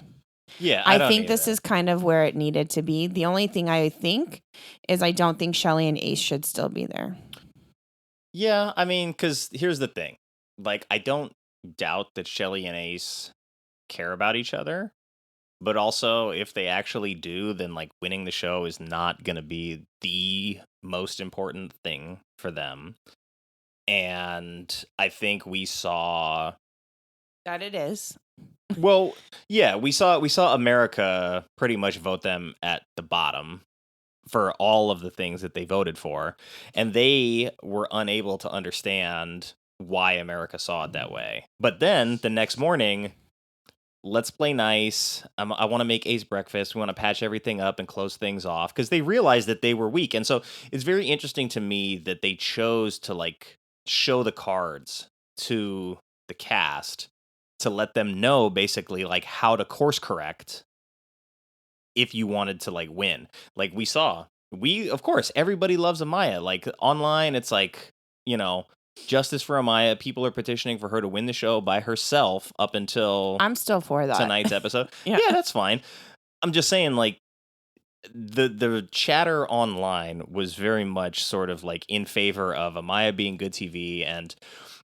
Yeah, I think this is kind of where it needed to be. The only thing I think is I don't think Shelly and Ace should still be there. Yeah, I mean, because here's the thing. Like, I don't doubt that Shelly and Ace care about each other. But also, if they actually do, then like winning the show is not going to be the most important thing for them. And I think we saw that it is. Well, yeah, we saw America pretty much vote them at the bottom for all of the things that they voted for, and they were unable to understand why America saw it that way. But then the next morning, let's play nice. I want to make Ace breakfast. We want to patch everything up and close things off because they realized that they were weak. And so it's very interesting to me that they chose to like show the cards to the cast to let them know basically like how to course correct if you wanted to like win. Like of course, everybody loves Amaya. Like online, it's like, you know, justice for Amaya. People are petitioning for her to win the show by herself up until I'm still for that. Tonight's episode. Yeah, that's fine. I'm just saying, like, the chatter online was very much sort of like in favor of Amaya being good TV. And,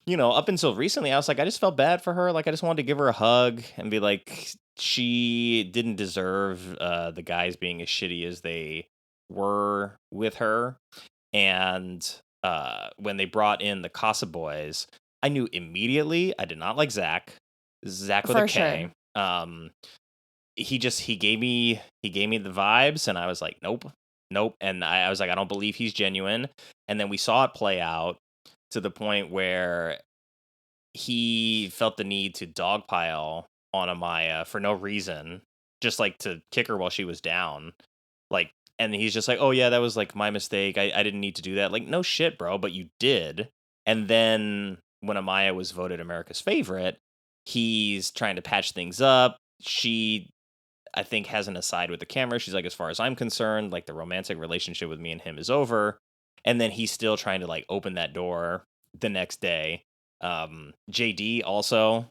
you know, up until recently, I was like, I just felt bad for her. Like, I just wanted to give her a hug and be like, she didn't deserve the guys being as shitty as they were with her. And when they brought in the Casa Boys, I knew immediately I did not like Zach. Zach with for a K. sure. He gave me the vibes, and I was like, nope. And I was like, I don't believe he's genuine. And then we saw it play out to the point where he felt the need to dogpile on Amaya for no reason, just like to kick her while she was down. Like, and he's just like, oh yeah, that was like my mistake. I didn't need to do that. Like, no shit, bro, but you did. And then when Amaya was voted America's favorite, he's trying to patch things up. She, I think, has an aside with the camera. She's like, as far as I'm concerned, like the romantic relationship with me and him is over. And then he's still trying to like open that door the next day. JD also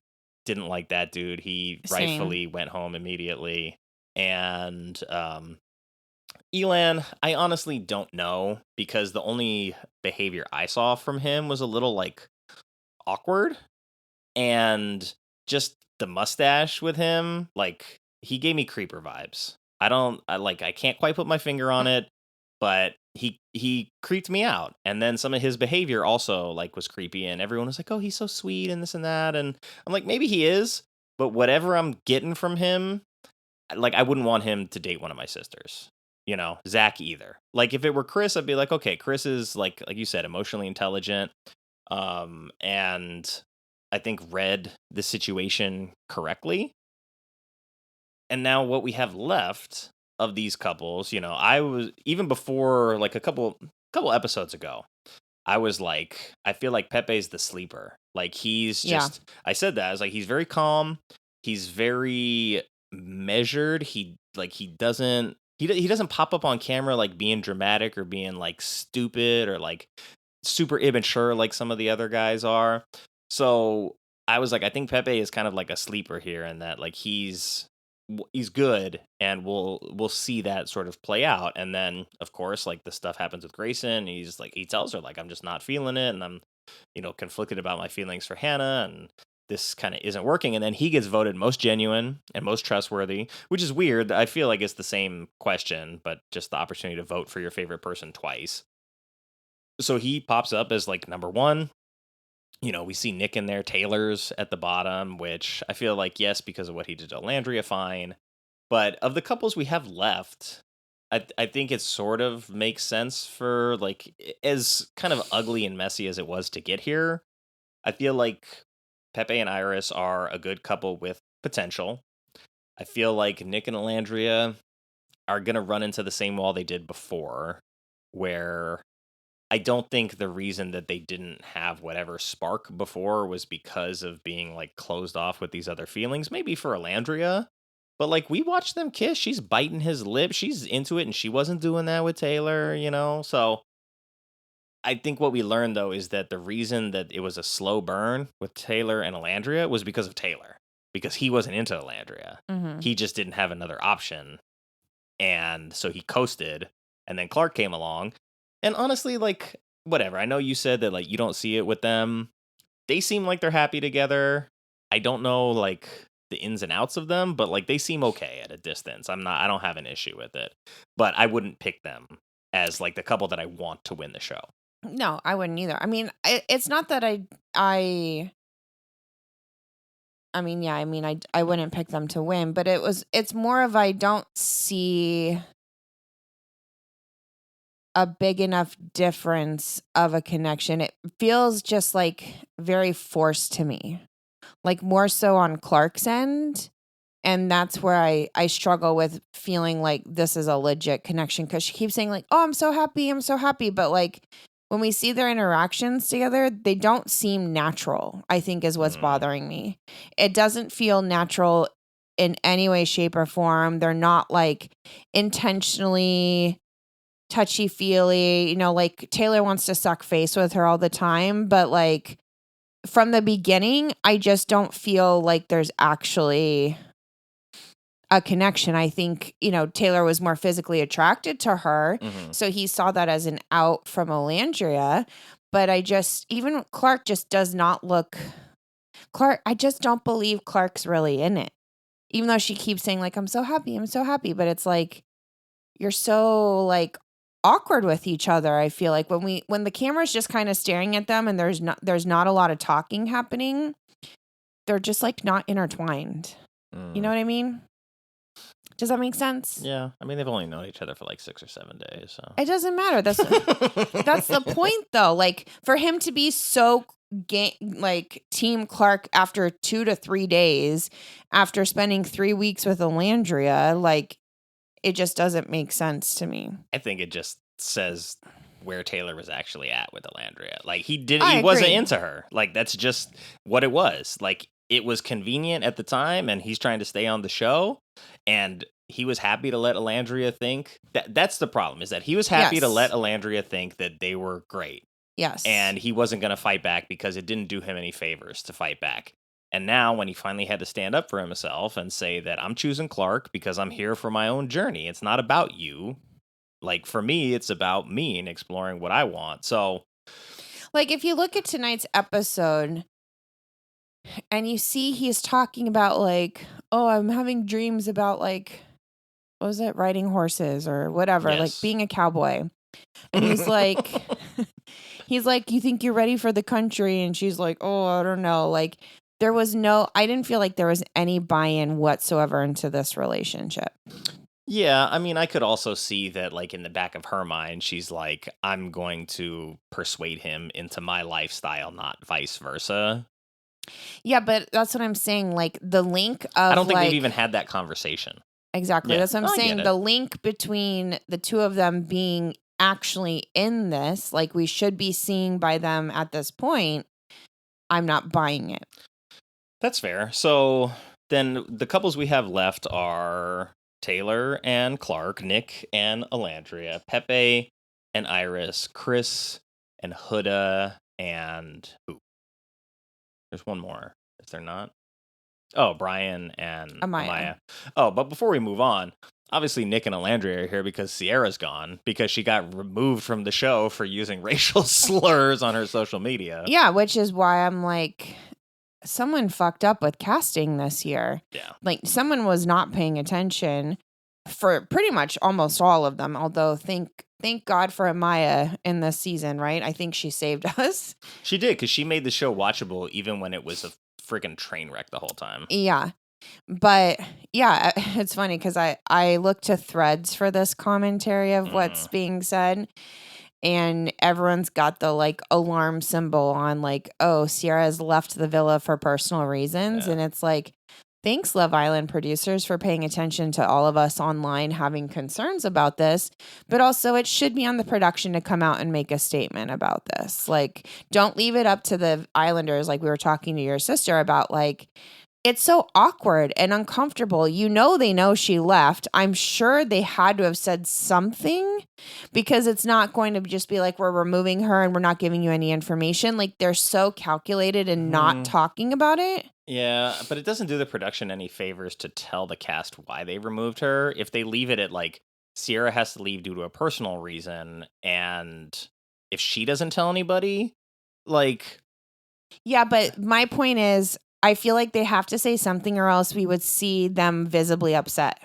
didn't like that dude. He Same. rightfully went home immediately. And Elan, I honestly don't know, because the only behavior I saw from him was a little like awkward, and just the mustache with him, like he gave me creeper vibes. I can't quite put my finger on it, but he creeped me out. And then some of his behavior also like was creepy, and everyone was like, "Oh, he's so sweet," and this and that, and I'm like, maybe he is, but whatever I'm getting from him, like I wouldn't want him to date one of my sisters. Zach either. Like if it were Chris, I'd be like, okay, Chris is like you said, emotionally intelligent, and I think read the situation correctly. And now what we have left of these couples, I was even before like a couple episodes ago, I was like, I feel like Pepe's the sleeper. Like he's just, I said that. I was like, he's very calm. He's very measured. He doesn't pop up on camera like being dramatic or being like stupid or like super immature like some of the other guys are. So I was like, I think Pepe is kind of like a sleeper here, in that like he's good, and we'll see that sort of play out. And then of course like the stuff happens with Grayson. He's like, he tells her like, I'm just not feeling it, and I'm conflicted about my feelings for Hannah, and this kind of isn't working. And then he gets voted most genuine and most trustworthy, which is weird. I feel like it's the same question, but just the opportunity to vote for your favorite person twice. So he pops up as like number one. We see Nick in there. Taylor's at the bottom, which I feel like, yes, because of what he did to Landria, fine. But of the couples we have left, I think it sort of makes sense for like, as kind of ugly and messy as it was to get here, I feel like Pepe and Iris are a good couple with potential. I feel like Nick and Alandria are going to run into the same wall they did before, where I don't think the reason that they didn't have whatever spark before was because of being like closed off with these other feelings. Maybe for Alandria, but like we watched them kiss. She's biting his lip. She's into it, and she wasn't doing that with Taylor, So I think what we learned though is that the reason that it was a slow burn with Taylor and Alandria was because of Taylor, because he wasn't into Alandria. Mm-hmm. He just didn't have another option, and so he coasted. And then Clark came along. And honestly, like, whatever. I know you said that, like, you don't see it with them. They seem like they're happy together. I don't know, like, the ins and outs of them, but, like, they seem okay at a distance. I don't have an issue with it. But I wouldn't pick them as, like, the couple that I want to win the show. No, I wouldn't either. I mean, it's not that I wouldn't pick them to win, but it's more of, I don't see a big enough difference of a connection. It feels just like very forced to me, like more so on Clark's end. And that's where I struggle with feeling like this is a legit connection, because she keeps saying like, oh, I'm so happy. I'm so happy. But like when we see their interactions together, they don't seem natural, I think is what's bothering me. It doesn't feel natural in any way, shape, or form. They're not like intentionally touchy-feely, like Taylor wants to suck face with her all the time, but like from the beginning, I just don't feel like there's actually a connection. I think, Taylor was more physically attracted to her, so he saw that as an out from Alandria, but even Clark just does not look, I just don't believe Clark's really in it, even though she keeps saying like, I'm so happy, but it's like, you're so like awkward with each other. I feel like when the camera's just kind of staring at them and there's not a lot of talking happening, they're just like not intertwined. You know what I mean? Does that make sense? Yeah. I mean, they've only known each other for like 6 or 7 days, so it doesn't matter. That's the point though. Like for him to be so like Team Clark after 2 to 3 days after spending 3 weeks with Alandria, like it just doesn't make sense to me. I think it just says where Taylor was actually at with Alandria. Like he I wasn't agree. into her. Like that's just what it was. Like it was convenient at the time, and he's trying to stay on the show, and he was happy to let Alandria think that's the problem, is that he was happy to let Yes. Alandria think that they were great. Yes. And he wasn't going to fight back because it didn't do him any favors to fight back. And now when he finally had to stand up for himself and say that I'm choosing Clark because I'm here for my own journey. It's not about you. Like for me, it's about me and exploring what I want. So like if you look at tonight's episode and you see he's talking about like, oh, I'm having dreams about like, what was it, riding horses or whatever, like yes. being a cowboy. And he's like, you think you're ready for the country? And she's like, oh, I don't know. Like I didn't feel like there was any buy-in whatsoever into this relationship. Yeah, I mean, I could also see that, like, in the back of her mind, she's like, I'm going to persuade him into my lifestyle, not vice versa. Yeah, but that's what I'm saying. Like the link of I don't think they've like, even had that conversation. exactly. Yeah. That's what I'm I get saying. it. The link between the two of them being actually in this, like we should be seeing by them at this point, I'm not buying it. That's fair. So then the couples we have left are Taylor and Clark, Nick and Alandria, Pepe and Iris, Chris and Huda, and who? There's one more. Is there not? Oh, Brian and Amaya. Oh, but before we move on, obviously Nick and Alandria are here because Sierra's gone, because she got removed from the show for using racial slurs on her social media. Yeah, which is why I'm like, someone fucked up with casting this year. Yeah. Like someone was not paying attention for pretty much almost all of them. Although thank God for Amaya in this season, right? I think she saved us. She did, because she made the show watchable even when it was a freaking train wreck the whole time. Yeah. But yeah, it's funny because I looked to threads for this commentary of what's being said. And everyone's got the like alarm symbol on like, oh, Sierra has left the villa for personal reasons. Yeah. And it's like, thanks, Love Island producers, for paying attention to all of us online having concerns about this. But also, it should be on the production to come out and make a statement about this. Like, don't leave it up to the Islanders, like we were talking to your sister about, like, it's so awkward and uncomfortable. You know, they know she left. I'm sure they had to have said something, because it's not going to just be like, we're removing her and we're not giving you any information. Like they're so calculated and not talking about it. Yeah, but it doesn't do the production any favors to tell the cast why they removed her. If they leave it at like, Sierra has to leave due to a personal reason, and if she doesn't tell anybody, like... Yeah, but my point is, I feel like they have to say something or else we would see them visibly upset.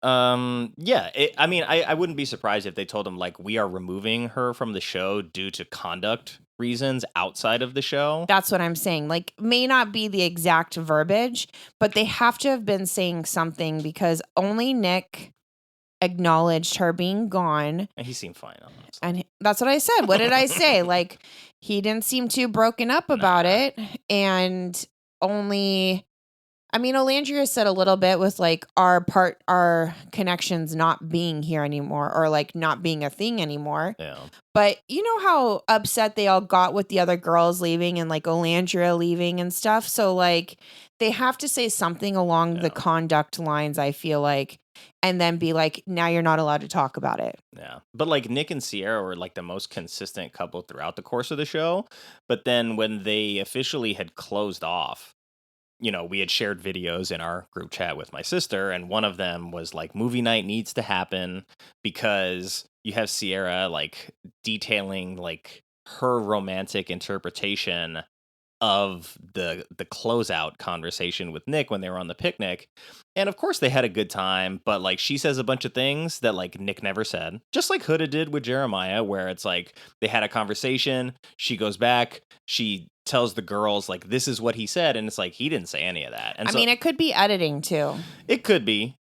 Yeah, I mean, I wouldn't be surprised if they told him, like, we are removing her from the show due to conduct reasons outside of the show. That's what I'm saying. Like, may not be the exact verbiage, but they have to have been saying something, because only Nick acknowledged her being gone. And he seemed fine, honestly. And that's what I said. What did I say? Like, he didn't seem too broken up about it. And only... I mean, Alandria said a little bit with like our connections not being here anymore, or like not being a thing anymore. Yeah. But you know how upset they all got with the other girls leaving and like Alandria leaving and stuff. So like they have to say something along the conduct lines, I feel like, and then be like, now you're not allowed to talk about it. Yeah. But like Nick and Sierra were like the most consistent couple throughout the course of the show. But then when they officially had closed off, you know, we had shared videos in our group chat with my sister, and one of them was like, movie night needs to happen, because you have Sierra like detailing like her romantic interpretation of the closeout conversation with Nick when they were on the picnic. And of course they had a good time, but like she says a bunch of things that like Nick never said, just like Huda did with Jeremiah, where it's like they had a conversation, she goes back, she tells the girls like, this is what he said, and it's like he didn't say any of that. And I mean, it could be editing too. It could be.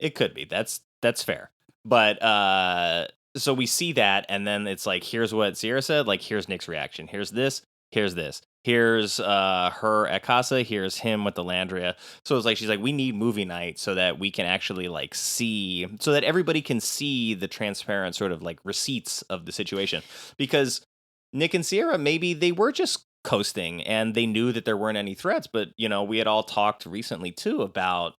That's fair. But so we see that, and then it's like, here's what Sierra said, like here's Nick's reaction, here's this. here's this. Here's her at Casa. Here's him with the Landria. So it's like she's like, we need movie night so that we can actually like see, so that everybody can see the transparent sort of like receipts of the situation. Because Nick and Sierra, maybe they were just coasting and they knew that there weren't any threats. But we had all talked recently too about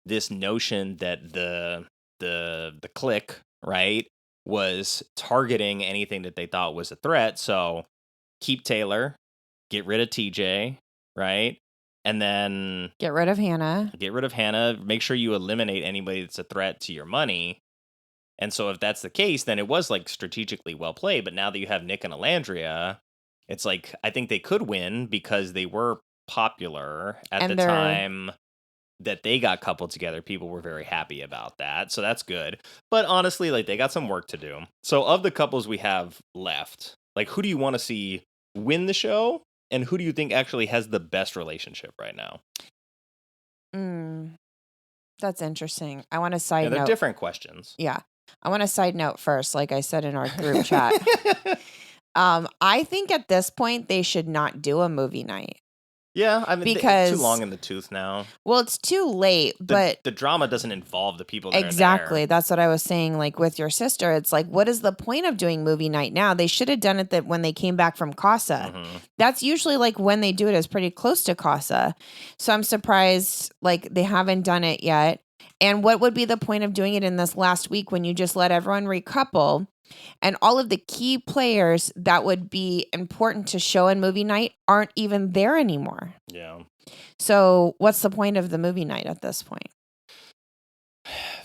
this notion that the clique, right, was targeting anything that they thought was a threat. So keep Taylor, get rid of TJ, right? And then Get rid of Hannah. Make sure you eliminate anybody that's a threat to your money. And so if that's the case, then it was like strategically well played. But now that you have Nick and Alandria, it's like I think they could win because they were popular at the time that they got coupled together. People were very happy about that. So that's good. But honestly, like they got some work to do. So of the couples we have left, like who do you want to see win the show? And who do you think actually has the best relationship right now? That's interesting. I want a side note. They're different questions. Yeah. I want a side note first, like I said in our group chat. I think at this point they should not do a movie night. Yeah, I mean, because it's too long in the tooth now. Well, it's too late, but the drama doesn't involve the people that exactly. are there. That's what I was saying. Like with your sister, it's like, what is the point of doing movie night now? They should have done it that when they came back from Casa. Mm-hmm. That's usually like when they do it is pretty close to Casa. So I'm surprised like they haven't done it yet. And what would be the point of doing it in this last week when you just let everyone recouple? And all of the key players that would be important to show in movie night aren't even there anymore. Yeah. So what's the point of the movie night at this point?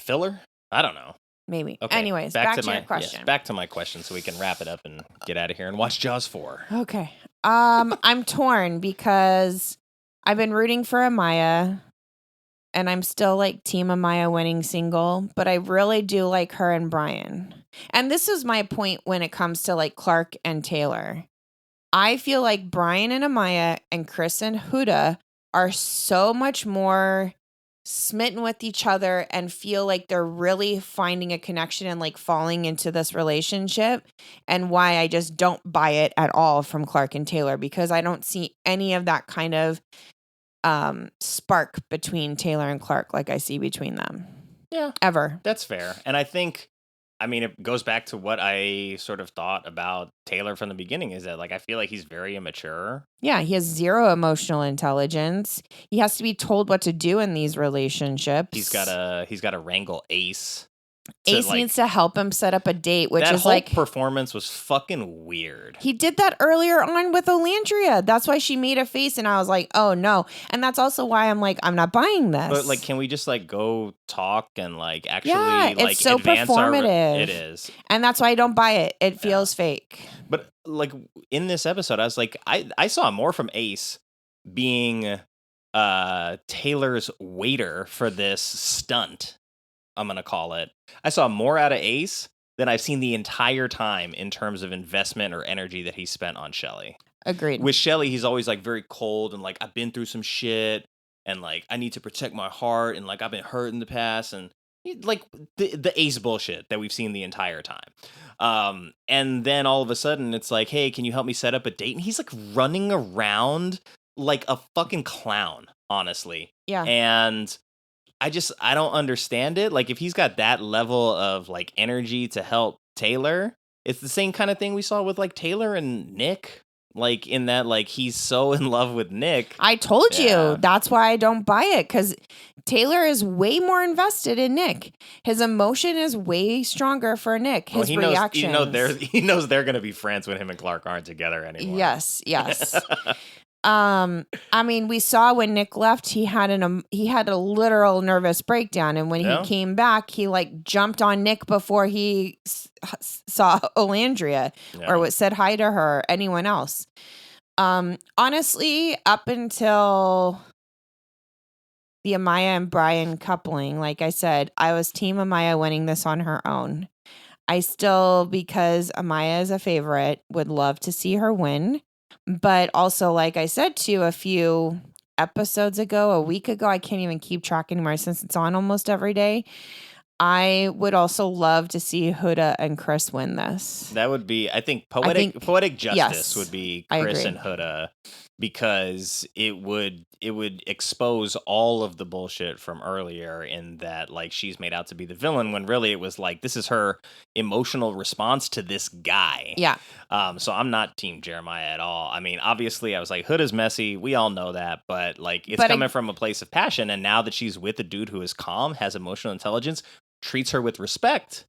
Filler? I don't know. Maybe. Okay. Anyways, back to your question. Yes, back to my question so we can wrap it up and get out of here and watch Jaws 4. Okay. I'm torn because I've been rooting for Amaya. And I'm still like Team Amaya winning single, but I really do like her and Brian. And this is my point when it comes to like Clark and Taylor. I feel like Brian and Amaya and Chris and Huda are so much more smitten with each other and feel like they're really finding a connection and like falling into this relationship, and why I just don't buy it at all from Clark and Taylor, because I don't see any of that kind of spark between Taylor and Clark like I see between them. Yeah. Ever. That's fair. And I think, I mean, it goes back to what I sort of thought about Taylor from the beginning, is that like I feel like he's very immature. Yeah, he has zero emotional intelligence. He has to be told what to do in these relationships. He's got to wrangle Ace. Ace needs to help him set up a date, which is like... That whole performance was fucking weird. He did that earlier on with Olandria. That's why she made a face, and I was like, oh, no. And that's also why I'm like, I'm not buying this. But, like, can we just, like, go talk and, like, actually, like, it's so performative. It is. And that's why I don't buy it. It feels fake. But, like, in this episode, I was like, I saw more from Ace being Taylor's waiter for this stunt, I'm going to call it. I saw more out of Ace than I've seen the entire time in terms of investment or energy that he spent on Shelly. Agreed. With Shelly, he's always like very cold and like, I've been through some shit and like, I need to protect my heart and like, I've been hurt in the past, and like the Ace bullshit that we've seen the entire time. And then all of a sudden it's like, hey, can you help me set up a date? And he's like running around like a fucking clown, honestly. Yeah. And I don't understand it. Like, if he's got that level of like energy to help Taylor, it's the same kind of thing we saw with like Taylor and Nick. Like, in that, like, he's so in love with Nick. I told you. That's why I don't buy it, because Taylor is way more invested in Nick. His emotion is way stronger for Nick. His reactions. He knows they're going to be friends when him and Clark aren't together anymore. Yes. I mean, we saw when Nick left, he had a literal nervous breakdown, and when he came back, he like jumped on Nick before he saw Olandria or said hi to her or anyone else. Honestly, up until the Amaya and Brian coupling, like I said, I was Team Amaya winning this on her own. I still, because Amaya is a favorite, would love to see her win. But also, like I said to you a few episodes ago, a week ago, I can't even keep track anymore since it's on almost every day. I would also love to see Huda and Chris win this. That would be, I think, I think- poetic justice yes, would be I Chris agree. and Huda, because it would expose all of the bullshit from earlier, in that like she's made out to be the villain when really it was like this is her emotional response to this guy. Yeah. So I'm not Team Jeremiah at all. I mean, obviously I was like, Huda's messy, we all know that, but like it's coming from a place of passion, and now that she's with a dude who is calm, has emotional intelligence, treats her with respect,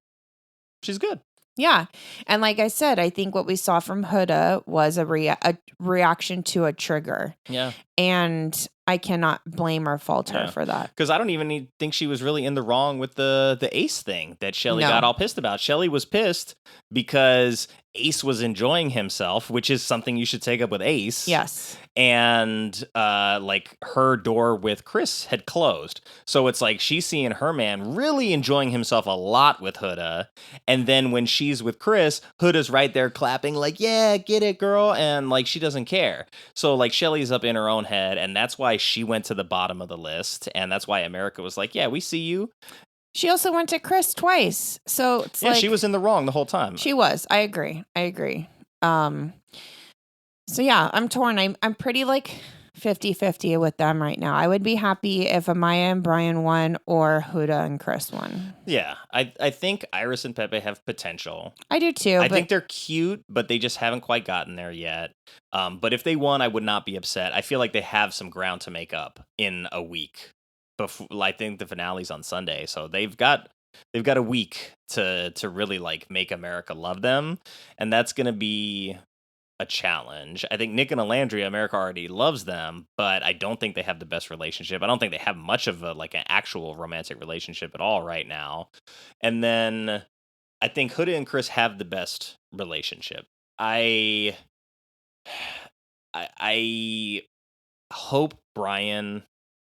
she's good. Yeah. And like I said, I think what we saw from Huda was a reaction to a trigger. Yeah. And I cannot blame or fault her for that. Because I don't even think she was really in the wrong with the Ace thing that Shelly No. got all pissed about. Shelly was pissed because Ace was enjoying himself, which is something you should take up with Ace. Yes. And like her door with Chris had closed. So it's like she's seeing her man really enjoying himself a lot with Huda. And then when she's with Chris, Huda's right there clapping like, yeah, get it, girl. And like she doesn't care. So like Shelly's up in her own head. And that's why she went to the bottom of the list. And that's why America was like, yeah, we see you. She also went to Chris twice. So it's like, she was in the wrong the whole time. She was. I agree. So yeah, I'm torn. I'm pretty like 50-50 with them right now. I would be happy if Amaya and Brian won or Huda and Chris won. Yeah, I think Iris and Pepe have potential. I do too. I think they're cute, but they just haven't quite gotten there yet. But if they won, I would not be upset. I feel like they have some ground to make up in a week. Before, I think the finale's on Sunday, so they've got a week to really like make America love them, and that's gonna be a challenge. I think Nick and Alandria, America already loves them, but I don't think they have the best relationship. I don't think they have much of a like an actual romantic relationship at all right now. And then I think Huda and Chris have the best relationship. I hope Brian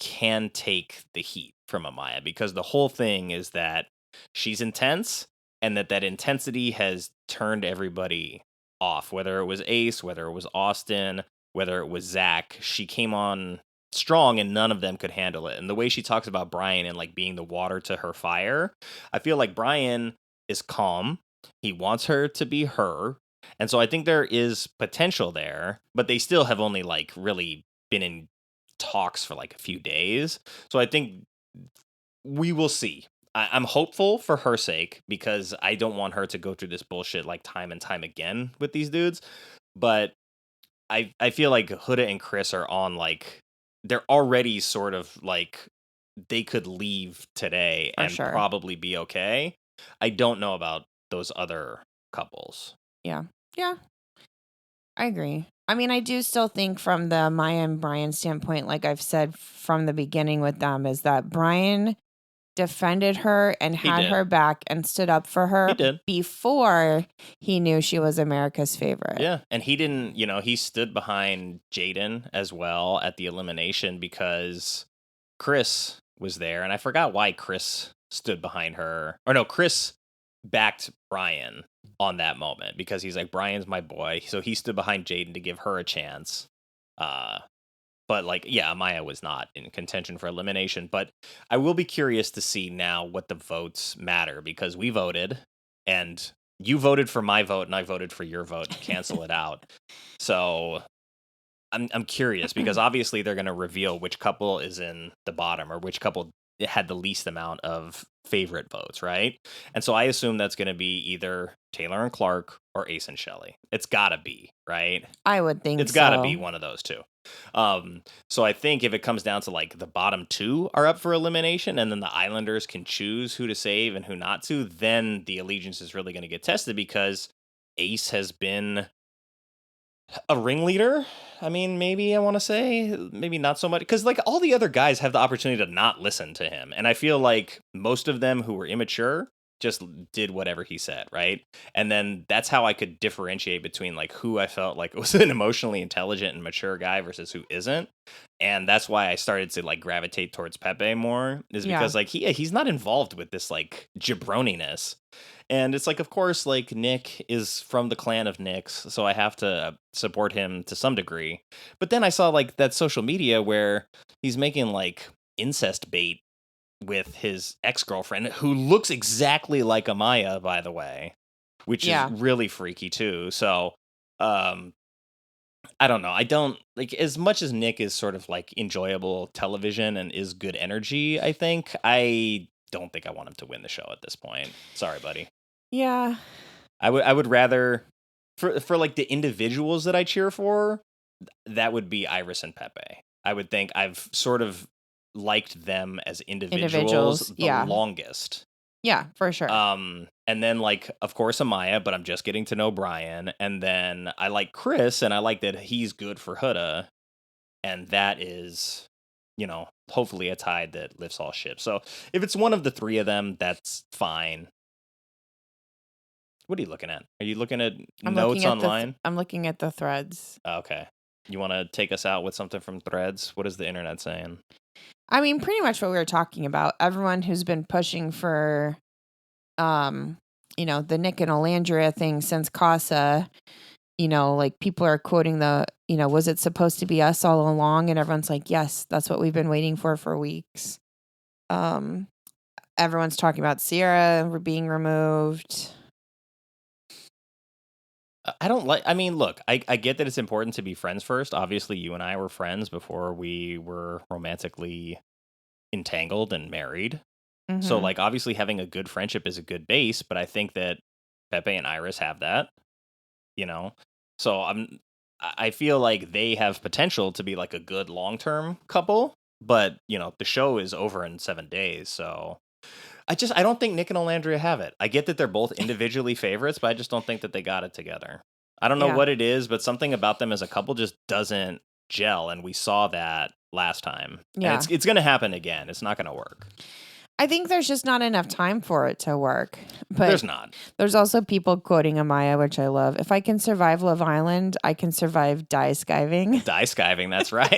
can take the heat from Amaya, because the whole thing is that she's intense, and that intensity has turned everybody off, whether it was Ace, whether it was Austin, whether it was Zach. She came on strong and none of them could handle it. And the way she talks about Brian and like being the water to her fire, I feel like Brian is calm. He wants her to be her. And so I think there is potential there, but they still have only like really been in talks for like a few days. So I think we will see. I'm hopeful for her sake, because I don't want her to go through this bullshit like time and time again with these dudes. But I feel like Huda and Chris are on like, they're already sort of like, they could leave today and probably be okay. I don't know about those other couples. Yeah. I agree. I mean, I do still think from the Maya and Brian standpoint, like I've said from the beginning with them, is that Brian defended her and had her back and stood up for her before he knew she was America's favorite. Yeah. And he didn't, he stood behind Jaden as well at the elimination because Chris was there. And I forgot why Chris stood behind her. Or no, Chris backed Brian on that moment because he's like, Brian's my boy. So he stood behind Jaden to give her a chance. But like, yeah, Amaya was not in contention for elimination. But I will be curious to see now what the votes matter, because we voted and you voted for my vote and I voted for your vote to cancel it out. So I'm curious, because obviously they're going to reveal which couple is in the bottom or which couple had the least amount of favorite votes, right? And so I assume that's going to be either Taylor and Clark or Ace and Shelly. It's got to be, right? I would think it's got to be one of those two. So I think if it comes down to like the bottom two are up for elimination and then the Islanders can choose who to save and who not to, then the allegiance is really going to get tested, because Ace has been a ringleader. I mean, maybe I want to say, maybe not so much, because like all the other guys have the opportunity to not listen to him. And I feel like most of them who were immature just did whatever he said, right? And then that's how I could differentiate between like who I felt like was an emotionally intelligent and mature guy versus who isn't. And that's why I started to like gravitate towards Pepe more, is because like he's not involved with this like jabroniness. And it's like, of course, like Nick is from the clan of Nicks, so I have to support him to some degree. But then I saw like that social media where he's making like incest bait with his ex-girlfriend, who looks exactly like Amaya, by the way, which is really freaky too. So, I don't know. I don't like, as much as Nick is sort of like enjoyable television and is good energy, I don't think I want him to win the show at this point. Sorry, buddy. Yeah. I would rather for like the individuals that I cheer for, that would be Iris and Pepe. I would think I've sort of liked them as individuals the longest. Yeah, for sure. And then, like, of course, Amaya, but I'm just getting to know Brian. And then I like Chris, and I like that he's good for Huda. And that is, hopefully a tide that lifts all ships. So if it's one of the three of them, that's fine. What are you looking at? Are you looking at notes online? I'm looking at the threads. Okay. You want to take us out with something from threads? What is the internet saying? I mean, pretty much what we were talking about. Everyone who's been pushing for, the Nick and Alandria thing since Casa, like people are quoting was it supposed to be us all along? And everyone's like, yes, that's what we've been waiting for weeks. Everyone's talking about Sierra being removed. Look, I get that it's important to be friends first. Obviously, you and I were friends before we were romantically entangled and married. Mm-hmm. So, like, obviously having a good friendship is a good base, but I think that Pepe and Iris have that, So I feel like they have potential to be like a good long-term couple, but, the show is over in 7 days, so I don't think Nick and Alandria have it. I get that they're both individually favorites, but I just don't think that they got it together. I don't know what it is, but something about them as a couple just doesn't gel, and we saw that last time. Yeah. And it's going to happen again. It's not going to work. I think there's just not enough time for it to work. But there's not. There's also people quoting Amaya, which I love. If I can survive Love Island, I can survive die-skiving. Die-skiving, that's right.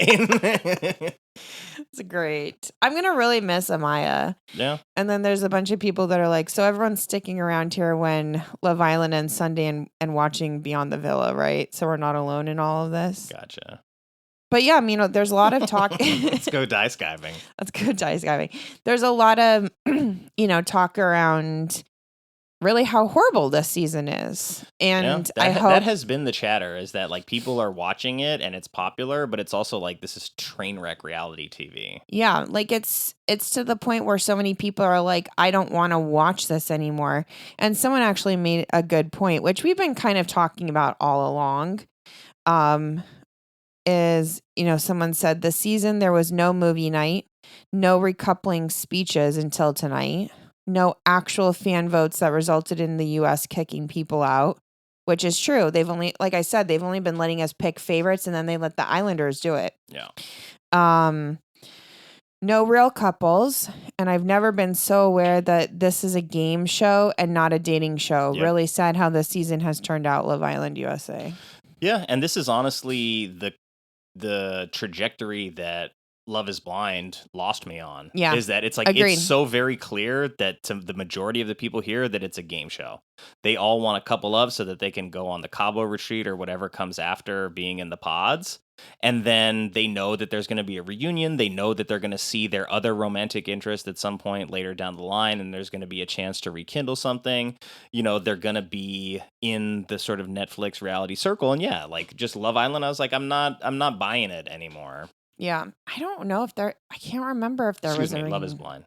It's great. I'm going to really miss Amaya. Yeah. And then there's a bunch of people that are like, so everyone's sticking around here when Love Island ends Sunday and watching Beyond the Villa, right? So we're not alone in all of this. Gotcha. But yeah, there's a lot of talk. Let's go die-skiving. Let's go die-skiving. There's a lot of, talk around really how horrible this season is. And I hope that has been the chatter, is that like people are watching it and it's popular, but it's also like this is train wreck reality TV. Yeah, like it's to the point where so many people are like, I don't want to watch this anymore. And someone actually made a good point, which we've been kind of talking about all along. Is, someone said this season there was no movie night, no recoupling speeches until tonight, no actual fan votes that resulted in the U.S. kicking people out, which is true. They've only, like I said, they've only been letting us pick favorites, and then they let the Islanders do it. Yeah. No real couples, and I've never been so aware that this is a game show and not a dating show. Yep. Really sad how this season has turned out, Love Island USA. Yeah, and this is honestly the trajectory that Love is Blind lost me on. Yeah. Is that it's like, Agreed. It's so very clear that to the majority of the people here that it's a game show. They all want a couple up so that they can go on the Cabo retreat or whatever comes after being in the pods. And then they know that there's going to be a reunion. They know that they're going to see their other romantic interest at some point later down the line, and there's going to be a chance to rekindle something. They're going to be in the sort of Netflix reality circle. And yeah, like just Love Island, I was like, I'm not buying it anymore. Yeah. I don't know if I can't remember if there was a reunion. Love is Blind.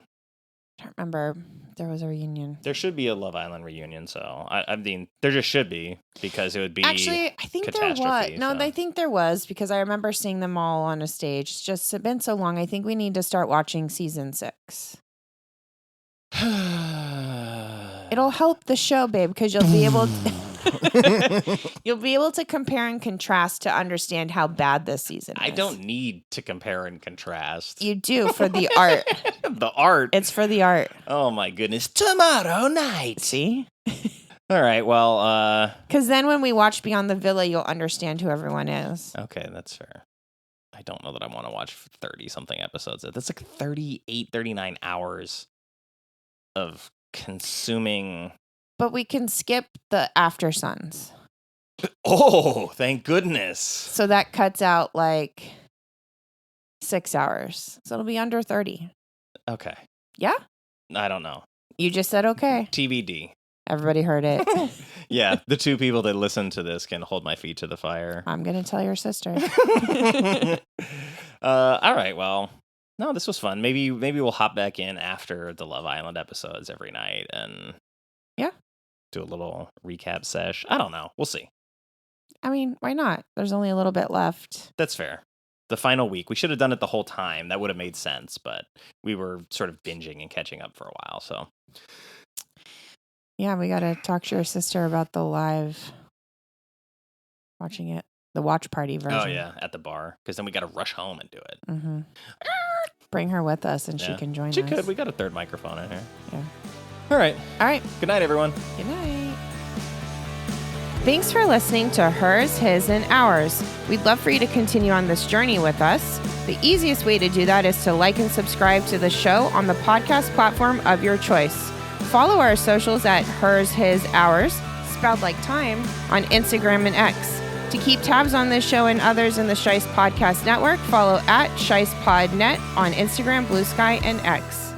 I don't remember if there was a reunion. There should be a Love Island reunion, so I mean, there just should be, because it would be actually. I think there was. No, I think there was, because I remember seeing them all on a stage. It's just been so long. I think we need to start watching season 6. It'll help the show, babe, because you'll be able to compare and contrast to understand how bad this season is. I don't need to compare and contrast. You do, for the art. The art. It's for the art. Oh my goodness. Tomorrow night. See? All right, well, because then when we watch Beyond the Villa, you'll understand who everyone is. Okay, that's fair. I don't know that I want to watch 30-something episodes. That's like 38, 39 hours of consuming. But we can skip the After Suns. Oh, thank goodness. So that cuts out like 6 hours. So it'll be under 30. Okay. Yeah? I don't know. You just said okay. TBD. Everybody heard it. Yeah, the two people that listen to this can hold my feet to the fire. I'm going to tell your sister. All right, well, no, this was fun. Maybe we'll hop back in after the Love Island episodes every night and do a little recap sesh. I don't know. We'll see. I mean, why not? There's only a little bit left. That's fair. The final week. We should have done it the whole time. That would have made sense, but we were sort of binging and catching up for a while, so. Yeah, we got to talk to your sister about the live watching it, the watch party version. Oh, yeah, at the bar, because then we got to rush home and do it. Mm-hmm. Bring her with us and she can join us. She could. We got a third microphone in here. Yeah. All right. Good night, everyone. Good night. Thanks for listening to Hers, His, and Ours. We'd love for you to continue on this journey with us. The easiest way to do that is to like and subscribe to the show on the podcast platform of your choice. Follow our socials at Hers, His, Ours, spelled like time, on Instagram and X. To keep tabs on this show and others in the Shice Podcast Network, follow at ShicePodNet on Instagram, Blue Sky, and X.